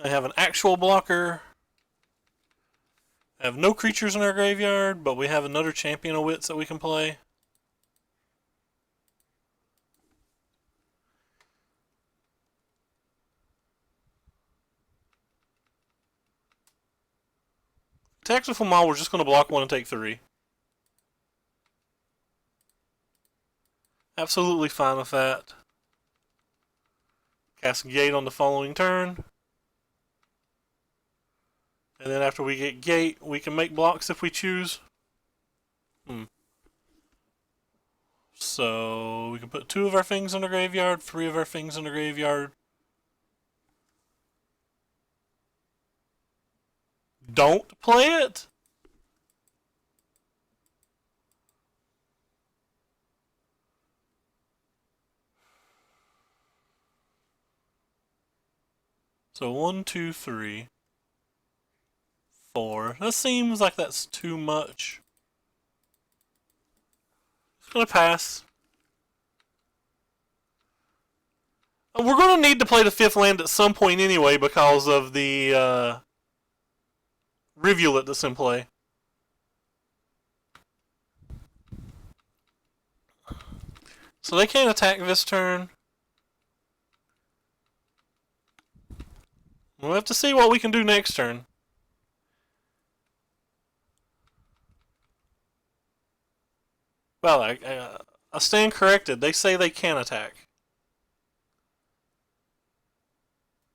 I have an actual blocker. I have no creatures in our graveyard, but we have another Champion of Wits that we can play. Tactical Maul, we're just going to block 1 and take 3. Absolutely fine with that. Cast Gate on the following turn. And then after we get Gate, we can make blocks if we choose. So we can put 2 of our things in the graveyard, 3 of our things in the graveyard. Don't play it? So 1, 2, 3, 4. That seems like that's too much. It's gonna pass. We're gonna need to play the 5th land at some point anyway because of the Rivulet that's in play. So they can't attack this turn. We'll have to see what we can do next turn. Well, I stand corrected. They say they can attack.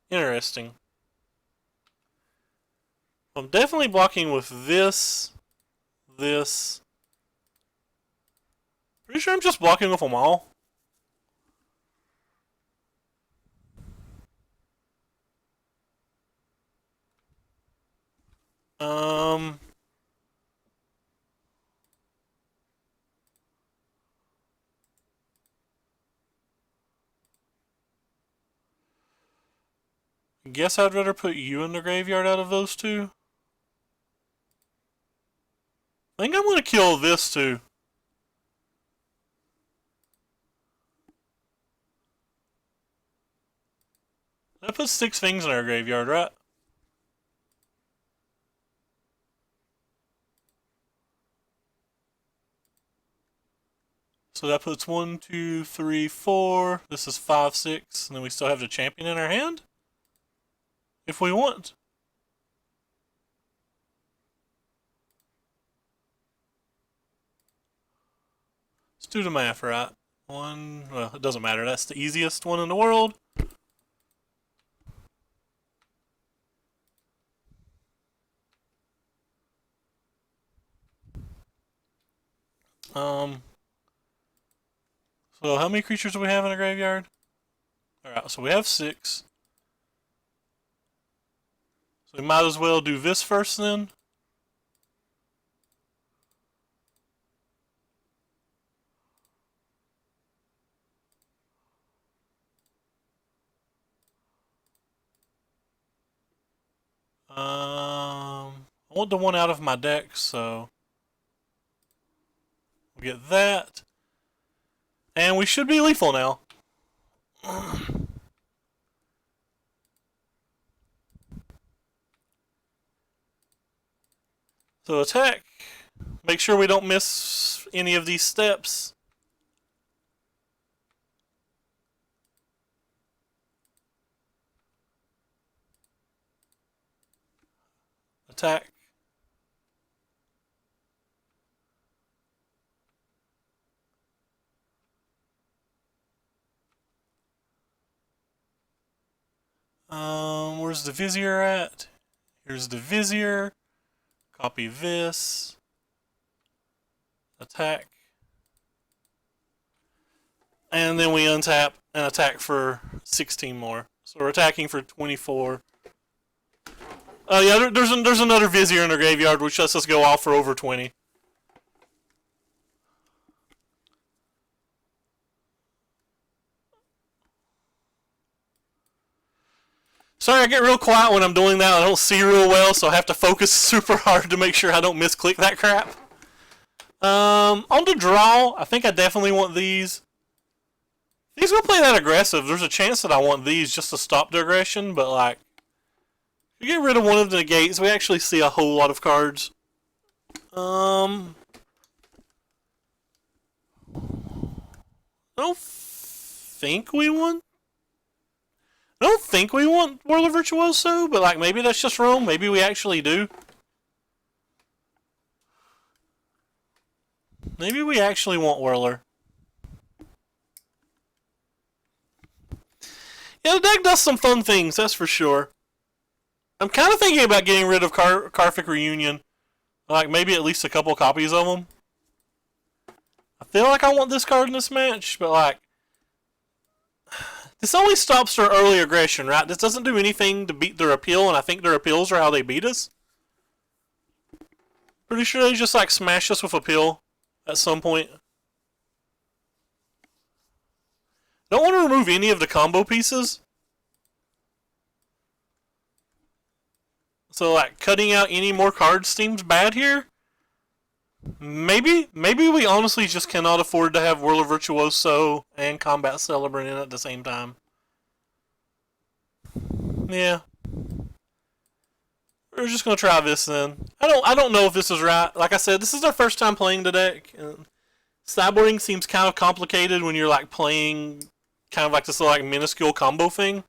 Interesting. I'm definitely blocking with this. Pretty sure I'm just blocking with them all. guess I'd rather put you in the graveyard out of those two. I think I'm going to kill this too. That puts 6 things in our graveyard, right? So that puts 1, 2, 3, 4. This is 5, 6. And then we still have the champion in our hand? If we want. Let's do the math, right? Well, it doesn't matter. That's the easiest one in the world. So how many creatures do we have in the graveyard? Alright, so we have 6. So we might as well do this first then. I want the one out of my deck, so we'll get that. And we should be lethal now. So attack. Make sure we don't miss any of these steps. Attack. Where's the Vizier at? Here's the Vizier. Copy this. Attack. And then we untap and attack for 16 more. So we're attacking for 24. Yeah, there's another Vizier in the graveyard, which lets us go off for over 20. Sorry, I get real quiet when I'm doing that. I don't see real well, so I have to focus super hard to make sure I don't misclick that crap. On the draw, I think I definitely want these. If he's gonna play that aggressive, there's a chance that I want these just to stop the aggression, but like, if you get rid of one of the negates, we actually see a whole lot of cards. I don't think we want Whirler Virtuoso, but like maybe that's just wrong. Maybe we actually do. Maybe we actually want Whirler. Yeah, the deck does some fun things, that's for sure. I'm kind of thinking about getting rid of Karfik Reunion. Like maybe at least a couple copies of them. I feel like I want this card in this match, but like, this only stops their early aggression, right? This doesn't do anything to beat their appeal, and I think their appeals are how they beat us. Pretty sure they just like smash us with appeal at some point. Don't want to remove any of the combo pieces. So like cutting out any more cards seems bad here. Maybe we honestly just cannot afford to have Whirler Virtuoso and Combat Celebrant in at the same time. Yeah. We're just gonna try this then. I don't know if this is right. Like I said, this is our first time playing the deck. And sideboarding seems kind of complicated when you're like playing kind of like this like minuscule combo thing.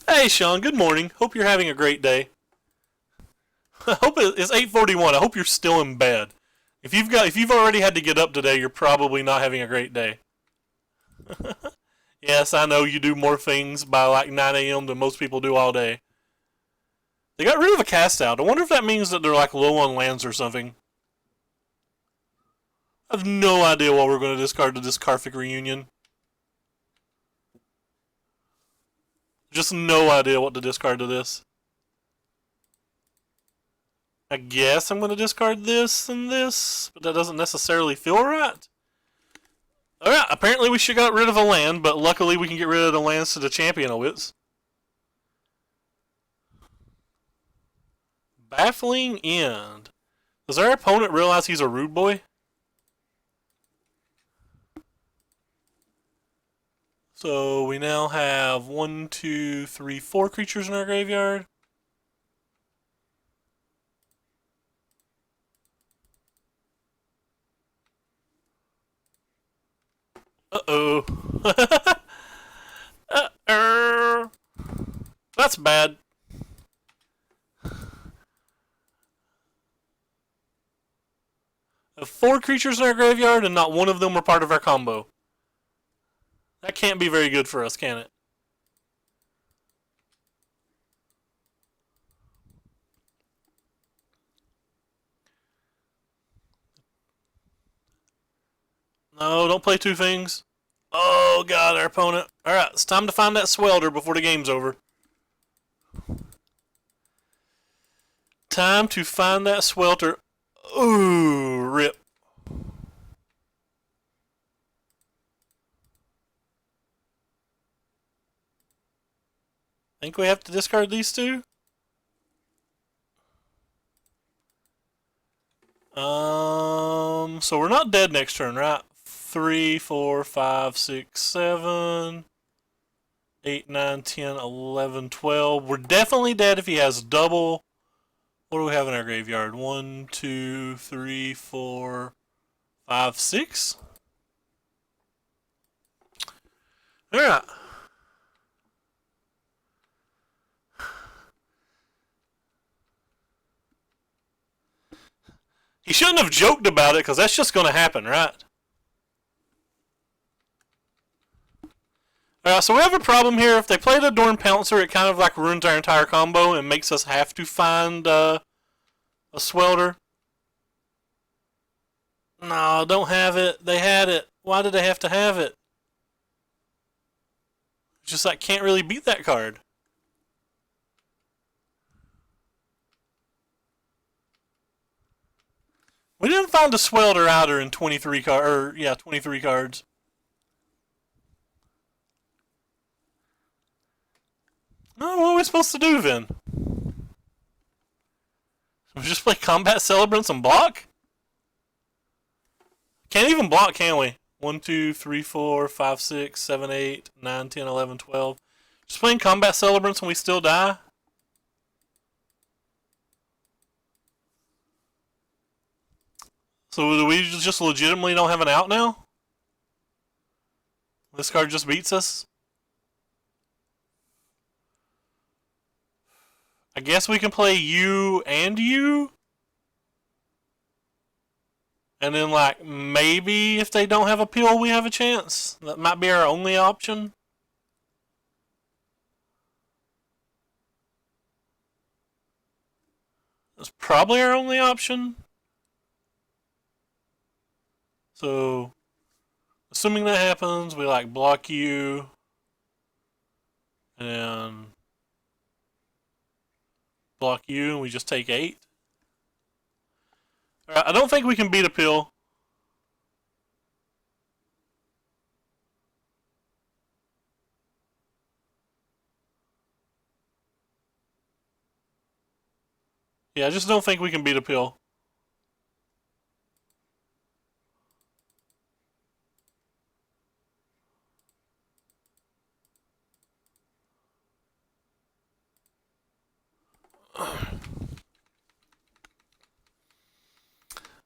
Hey Sean, good morning. Hope you're having a great day. I hope it's 8:41. I hope you're still in bed. If you've already had to get up today, you're probably not having a great day. Yes, I know you do more things by like 9 a.m. than most people do all day. They got rid of a cast out. I wonder if that means that they're like low on lands or something. I have no idea what we're going to discard to this Karfik Reunion. Just no idea what to discard to this. I guess I'm going to discard this and this, but that doesn't necessarily feel right. Alright, apparently we should got rid of a land, but luckily we can get rid of the lands to the champion of wits. Baffling End. Does our opponent realize he's a rude boy? So we now have 1, 2, 3, 4 creatures in our graveyard. Uh-oh. Uh-oh. That's bad. We have 4 creatures in our graveyard and not one of them were part of our combo. That can't be very good for us, can it? No, don't play 2 things. Oh god, our opponent. Alright, it's time to find that Swelter before the game's over. Time to find that Swelter. Ooh, rip. Think we have to discard these 2? So we're not dead next turn, right? 3, 4, 5, 6, 7, 8, 9, 10, 11, 12. We're definitely dead if he has double. What do we have in our graveyard? 1, 2, 3, 4, 5, 6. Alright. He shouldn't have joked about it because that's just going to happen, right? Alright, so we have a problem here. If they play the Dorn Pouncer, it kind of like ruins our entire combo and makes us have to find a Swelter. No, don't have it. They had it. Why did they have to have it? It's just like, can't really beat that card. We didn't find a Swelter outer in 23 23 cards. No, what are we supposed to do then? We just play Combat Celebrants and block? Can't even block, can we? 1, 2, 3, 4, 5, 6, 7, 8, 9, 10, 11, 12. Just playing Combat Celebrants and we still die? So do we just legitimately don't have an out now? This card just beats us? I guess we can play you and you? And then, like, maybe if they don't have a pill, we have a chance. That might be our only option. That's probably our only option. So, assuming that happens, we, like, block you. And then block you, and we just take 8. Alright, I don't think we can beat a pill. Yeah, I just don't think we can beat a pill.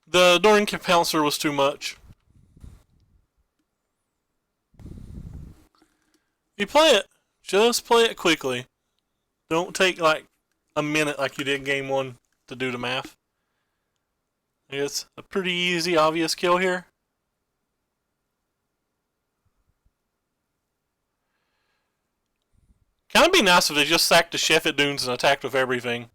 The Doran Pouncer was too much. You play it. Just play it quickly. Don't take like a minute like you did in game 1 to do the math. It's a pretty easy, obvious kill here. Kind of be nice if they just sacked the Sheffet Dunes and attacked with everything.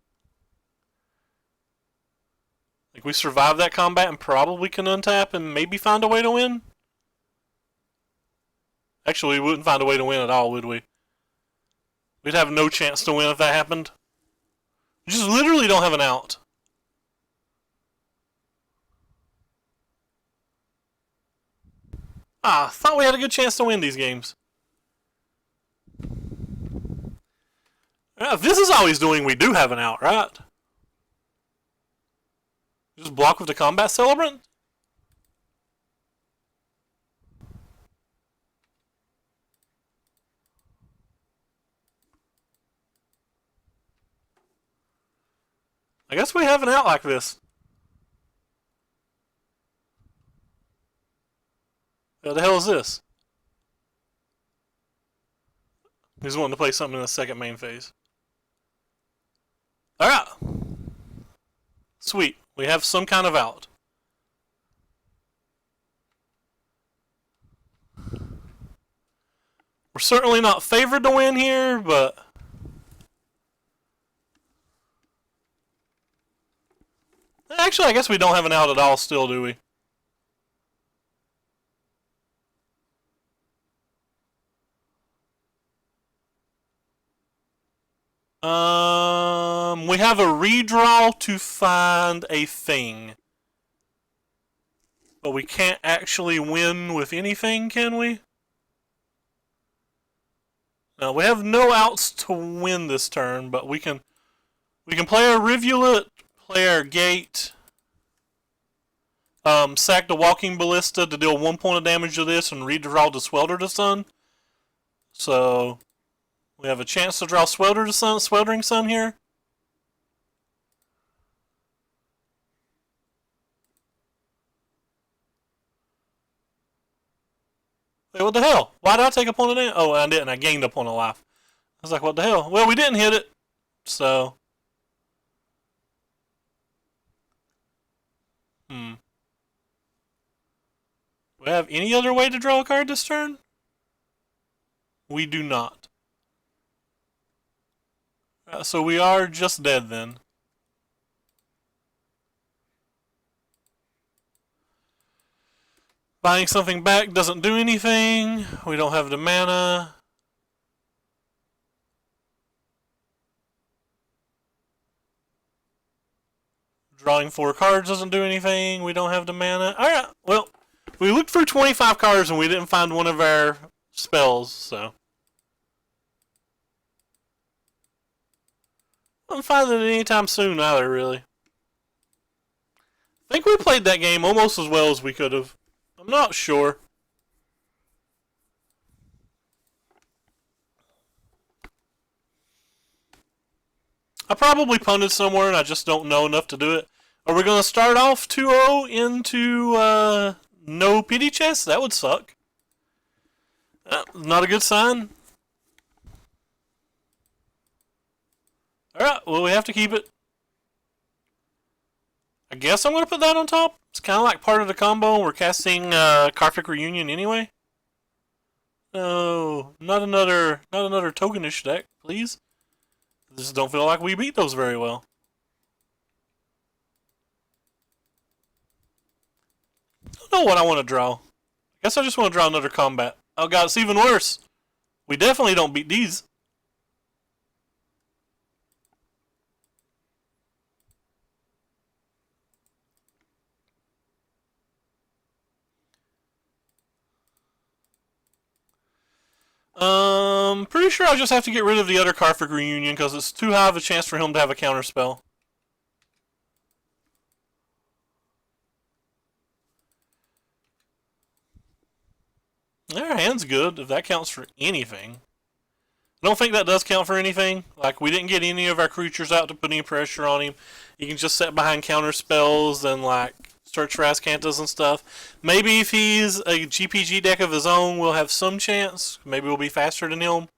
Like, we survived that combat and probably can untap and maybe find a way to win. Actually, we wouldn't find a way to win at all, would we? We'd have no chance to win if that happened. We just literally don't have an out. Ah, thought we had a good chance to win these games. If this is all he's doing, we do have an out, right? Just block with the combat celebrant? I guess we have an out like this. What the hell is this? He's wanting to play something in the second main phase. Alright. Sweet. We have some kind of out. We're certainly not favored to win here, but... Actually, I guess we don't have an out at all still, do we? We have a redraw to find a thing. But we can't actually win with anything, can we? No, we have no outs to win this turn, but we can play our Rivulet, play our Gate, sack the Walking Ballista to deal 1 point of damage to this and redraw the Swelter to Sun. So we have a chance to draw Sweltering Sun here. Wait, what the hell? Why did I take a point of damage? Oh, I didn't. I gained a point of life. I was like, what the hell? Well, we didn't hit it. So. Do we have any other way to draw a card this turn? We do not. So we are just dead then. Buying something back doesn't do anything. We don't have the mana. Drawing 4 cards doesn't do anything. We don't have the mana. Alright, well, we looked for 25 cards and we didn't find one of our spells, so. I don't find it anytime soon either, really. I think we played that game almost as well as we could have. I'm not sure. I probably punted somewhere and I just don't know enough to do it. Are we going to start off 2-0 into no pity chest? That would suck. Not a good sign. Alright, well we have to keep it. I guess I'm going to put that on top. It's kind of like part of the combo. We're casting Karthik Reunion anyway. No, not another tokenish deck, please. I just don't feel like we beat those very well. I don't know what I want to draw. I guess I just want to draw another combat. Oh god, it's even worse. We definitely don't beat these. Pretty sure I'll just have to get rid of the other Karthik Reunion because it's too high of a chance for him to have a counterspell. Our hand's good, if that counts for anything. I don't think that does count for anything. Like, we didn't get any of our creatures out to put any pressure on him. He can just sit behind counter spells and, like, search for Ascanthus and stuff. Maybe if he's a GPG deck of his own, we'll have some chance. Maybe we'll be faster than him.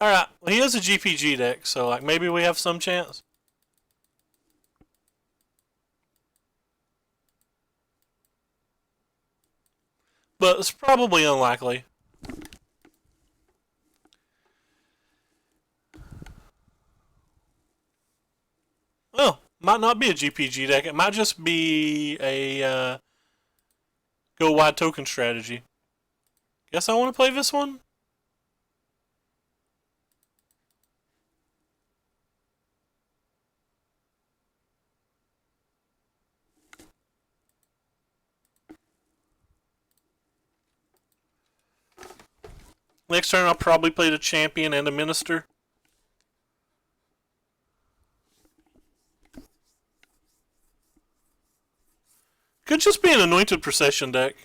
Alright, well, he is a GPG deck, so, like, maybe we have some chance. But it's probably unlikely. Well, might not be a GPG deck. It might just be a go wide token strategy. Guess I want to play this one. Next turn, I'll probably play the champion and a minister. Could just be an anointed procession deck,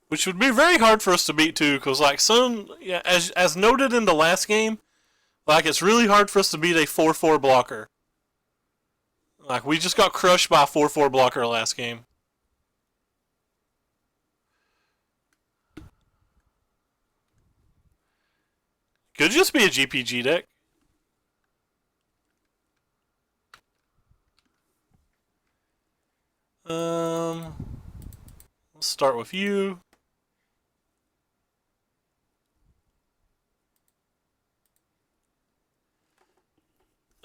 which would be very hard for us to beat too, because like yeah, as noted in the last game, like it's really hard for us to beat a 4/4 blocker. Like we just got crushed by a 4/4 blocker last game. Could just be a GPG deck. Let's start with you.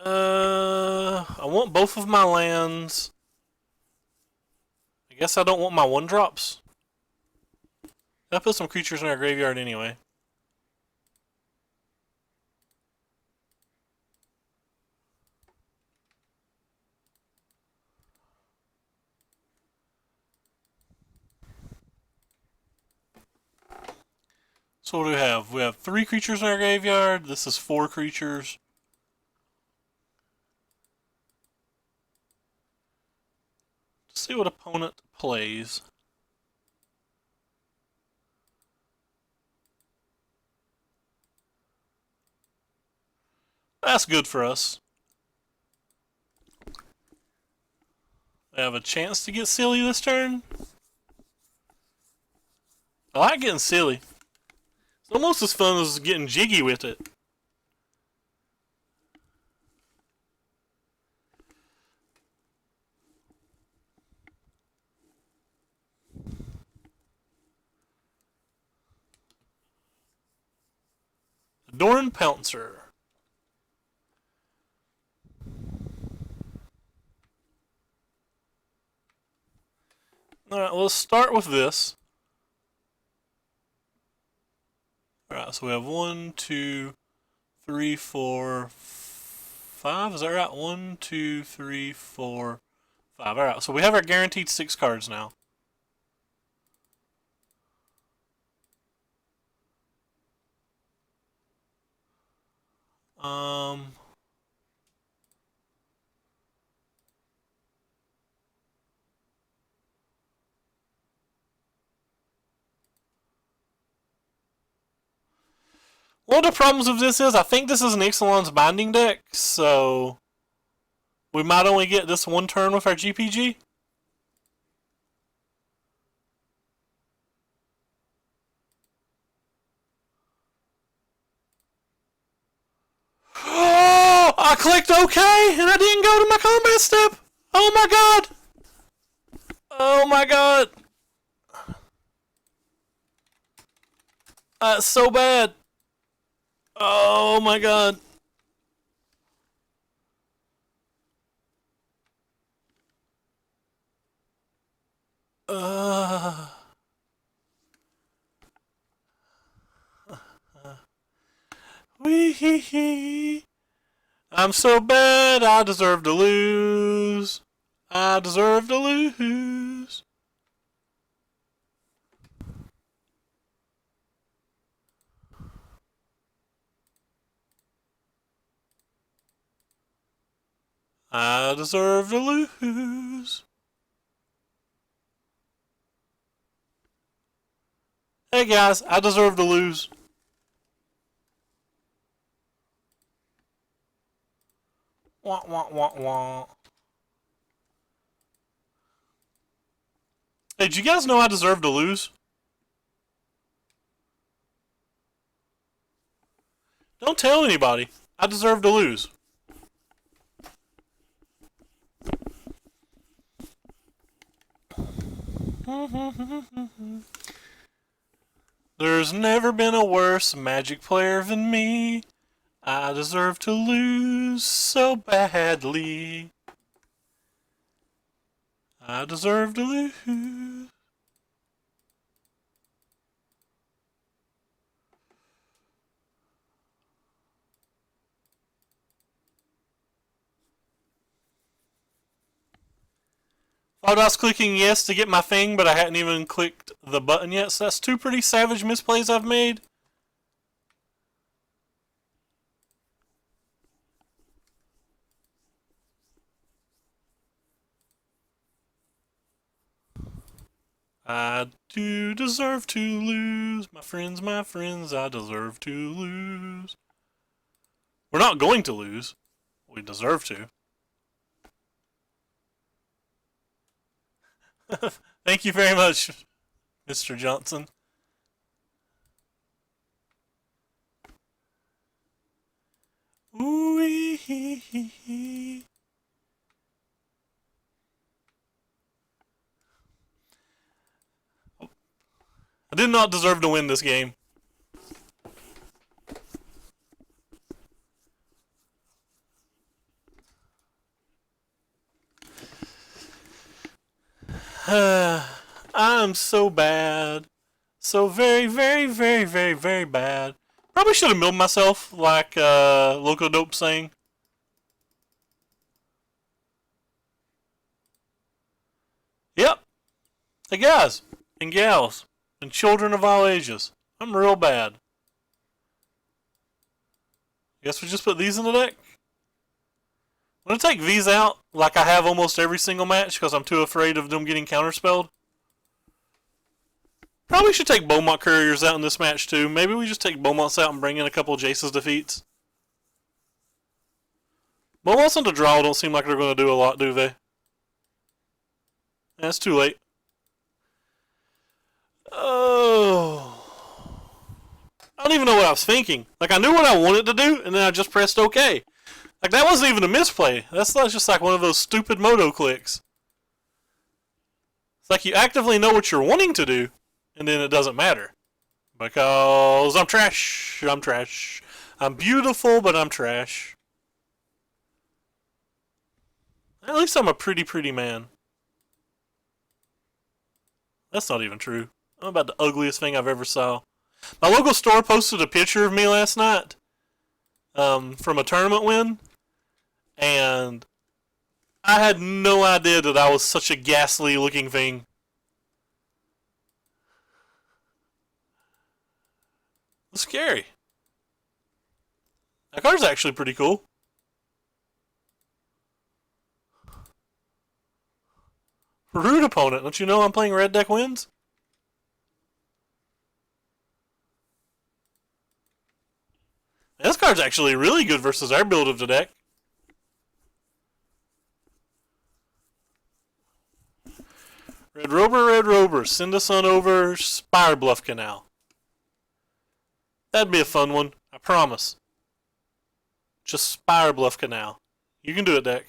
I want both of my lands. I guess I don't want my 1-drops. I put some creatures in our graveyard anyway. So what do we have? We have 3 creatures in our graveyard. This is 4 creatures. Let's see what opponent plays. That's good for us. We have a chance to get silly this turn. I like getting silly. It's almost as fun as getting jiggy with it. Doran Pouncer. Alright, let's start with this. Alright, so we have 1, 2, 3, 4, 5. Is that right? 1, 2, 3, 4, 5. Alright, so we have our guaranteed 6 cards now. One of the problems with this is I think this is an Ixalan's Binding deck, so we might only get this one turn with our GPG. Oh, I clicked OK and I didn't go to my combat step. Oh my god. Oh my god. That's so bad. Oh my god. Wee. I'm so bad, I deserve to lose. I deserve to lose. I deserve to lose. Hey guys, I deserve to lose. Wah, wah, wah, wah. Hey, did you guys know I deserve to lose? Don't tell anybody. I deserve to lose. There's never been a worse Magic player than me. I deserve to lose so badly. I deserve to lose. Thought I was clicking yes to get my thing, but I hadn't even clicked the button yet, so that's 2 pretty savage misplays I've made. I do deserve to lose. My friends, I deserve to lose. We're not going to lose. We deserve to. Thank you very much, Mr. Johnson. Ooh-wee. I did not deserve to win this game. I'm so bad. So very, very, very, very, very bad. Probably should have milled myself, like Loco Dope saying. Yep. Hey guys and gals and children of all ages. I'm real bad. Guess we just put these in the deck. I'm gonna take these out like I have almost every single match because I'm too afraid of them getting counterspelled. Probably should take Beaumont Couriers out in this match too. Maybe we just take Beaumonts out and bring in a couple of Jace's defeats. Beaumonts on the draw don't seem like they're going to do a lot, do they? That's too late. Oh. I don't even know what I was thinking. Like, I knew what I wanted to do, and then I just pressed OK. Like, that wasn't even a misplay. That's just like one of those stupid moto clicks. It's like you actively know what you're wanting to do, and then it doesn't matter. Because I'm trash. I'm trash. I'm beautiful, but I'm trash. At least I'm a pretty, pretty man. That's not even true. I'm about the ugliest thing I've ever saw. My local store posted a picture of me last night from a tournament win, and I had no idea that I was such a ghastly looking thing. It's scary. That card's actually pretty cool. Rude opponent. Don't you know I'm playing red deck wins? This card's actually really good versus our build of the deck. Red Rover, send us on over Spire Bluff Canal. That'd be a fun one, I promise. Just Spire Bluff Canal. You can do it, deck.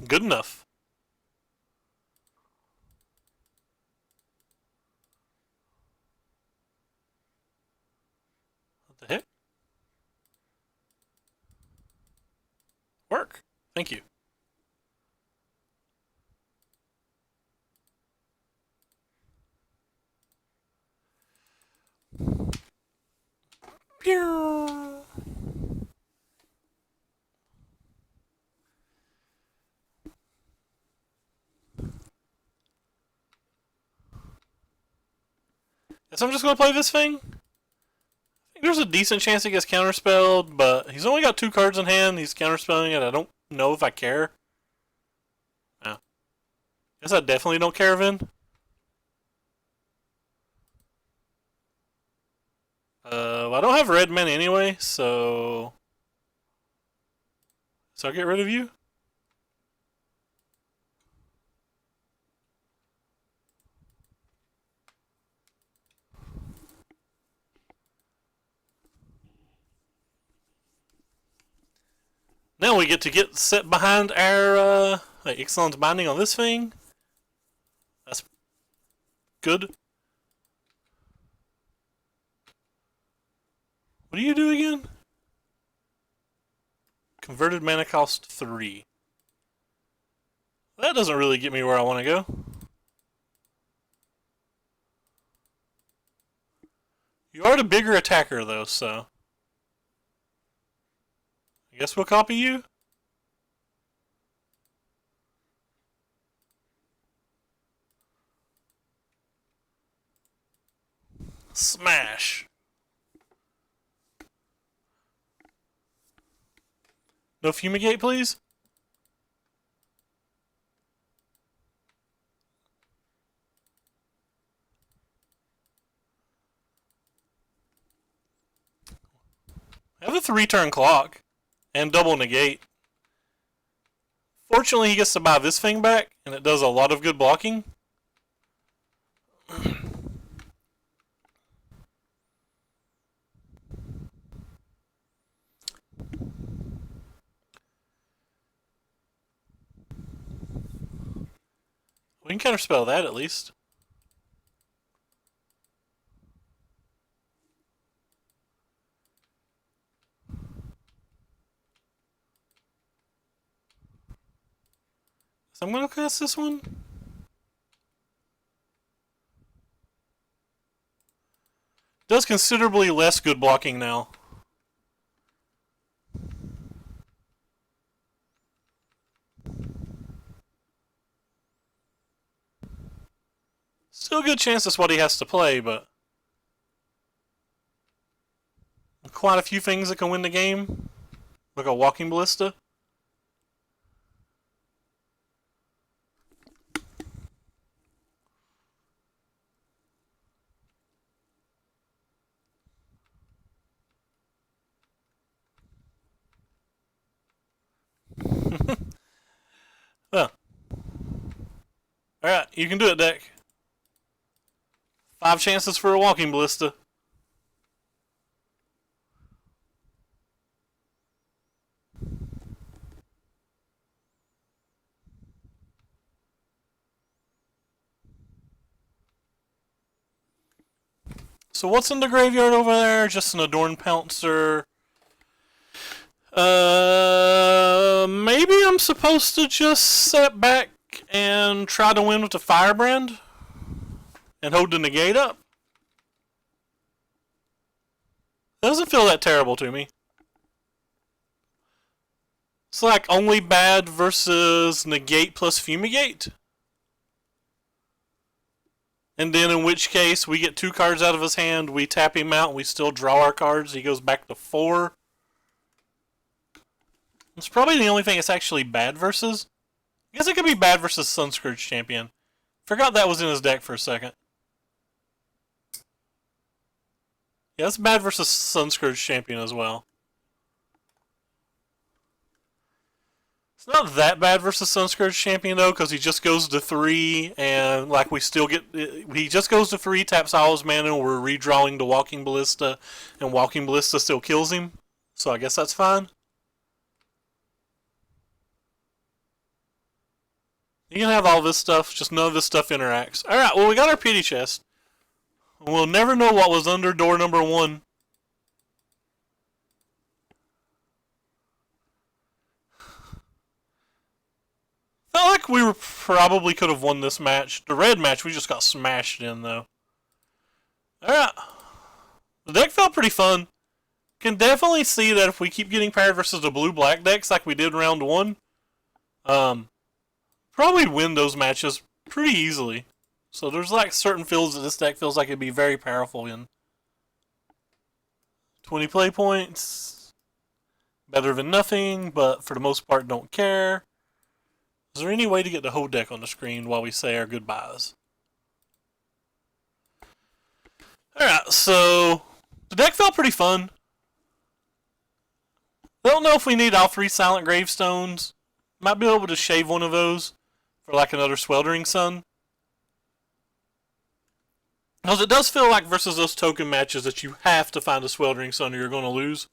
Good enough. What the heck? Work. Thank you. Pew. Guess I'm just gonna play this thing. I think there's a decent chance he gets counterspelled, but he's only got 2 cards in hand. He's counterspelling it. I don't know if I care. No. Guess I definitely don't care then. Well, I don't have red men anyway, so I'll get rid of you. Now we get to get set behind our Ixalan's Binding on this thing. That's good. What do you do again? Converted mana cost 3. That doesn't really get me where I want to go. You are the bigger attacker though, so I guess we'll copy you. Smash. No Fumigate, please? I have a 3-turn clock. And double negate. Fortunately, he gets to buy this thing back, and it does a lot of good blocking. We can counterspell that at least. So I'm going to cast this one. Does considerably less good blocking now. Still a good chance that's what he has to play, but quite a few things that can win the game. Like a Walking Ballista. Well. Alright, you can do it, deck. 5 chances for a Walking Ballista. So what's in the graveyard over there? Just an Adorned Pouncer. Maybe I'm supposed to just sit back and try to win with the Firebrand and hold the negate up. Doesn't feel that terrible to me. It's like only bad versus negate plus fumigate. And then in which case we get 2 cards out of his hand, we tap him out, and we still draw our cards. He goes back to 4. It's probably the only thing it's actually bad versus. I guess it could be bad versus Sunscourge Champion. Forgot that was in his deck for a second. Yeah, it's bad versus Sunscourge Champion as well. It's not that bad versus Sunscourge Champion though, because he just goes to 3, and like we still get. He just goes to 3, taps all his mana, and we're redrawing the Walking Ballista, and Walking Ballista still kills him. So I guess that's fine. You can have all this stuff, just none of this stuff interacts. Alright, well we got our pity chest. We'll never know what was under door number 1. Felt like we probably could have won this match. The red match, we just got smashed in though. Alright. The deck felt pretty fun. Can definitely see that if we keep getting paired versus the blue-black decks like we did round 1, probably win those matches pretty easily. So there's like certain fields that this deck feels like it'd be very powerful in. 20 play points. Better than nothing, but for the most part don't care. Is there any way to get the whole deck on the screen while we say our goodbyes? Alright, so the deck felt pretty fun. Don't know if we need all 3 Silent Gravestones. Might be able to shave one of those for like another Sweltering Sun. Because it does feel like versus those token matches that you have to find a Sweltering Sun or you're going to lose.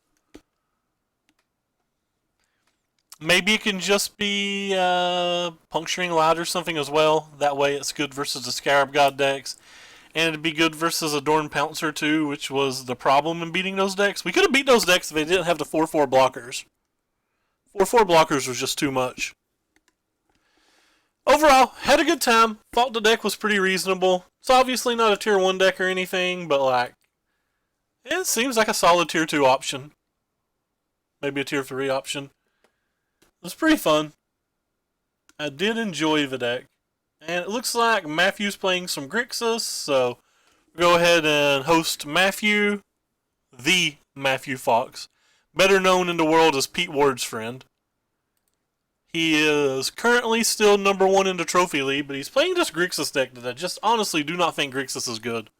Maybe it can just be Puncturing Light or something as well. That way it's good versus the Scarab God decks. And it'd be good versus Adorned Pouncer too, which was the problem in beating those decks. We could have beat those decks if they didn't have the 4/4 blockers. 4/4 blockers was just too much. Overall, had a good time. Thought the deck was pretty reasonable. It's obviously not a tier 1 deck or anything, but like, it seems like a solid tier 2 option. Maybe a tier 3 option. It was pretty fun. I did enjoy the deck. And it looks like Matthew's playing some Grixis, so go ahead and host Matthew, the Matthew Fox, better known in the world as Pete Ward's friend. He is currently still number 1 in the Trophy League, but he's playing this Grixis deck that I just honestly do not think Grixis is good.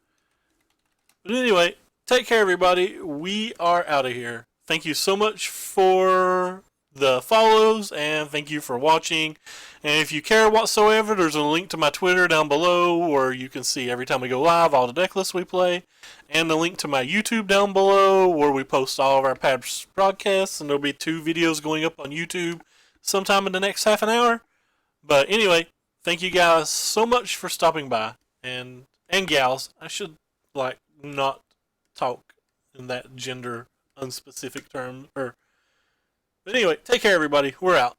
But anyway, take care, everybody. We are out of here. Thank you so much for the follows, and thank you for watching. And if you care whatsoever, there's a link to my Twitter down below where you can see every time we go live all the deck lists we play, and the link to my YouTube down below where we post all of our past broadcasts, and there'll be 2 videos going up on YouTube sometime in the next half an hour. But anyway, thank you guys so much for stopping by, and gals. I should not talk in that gender unspecific term. But anyway, take care, everybody. We're out.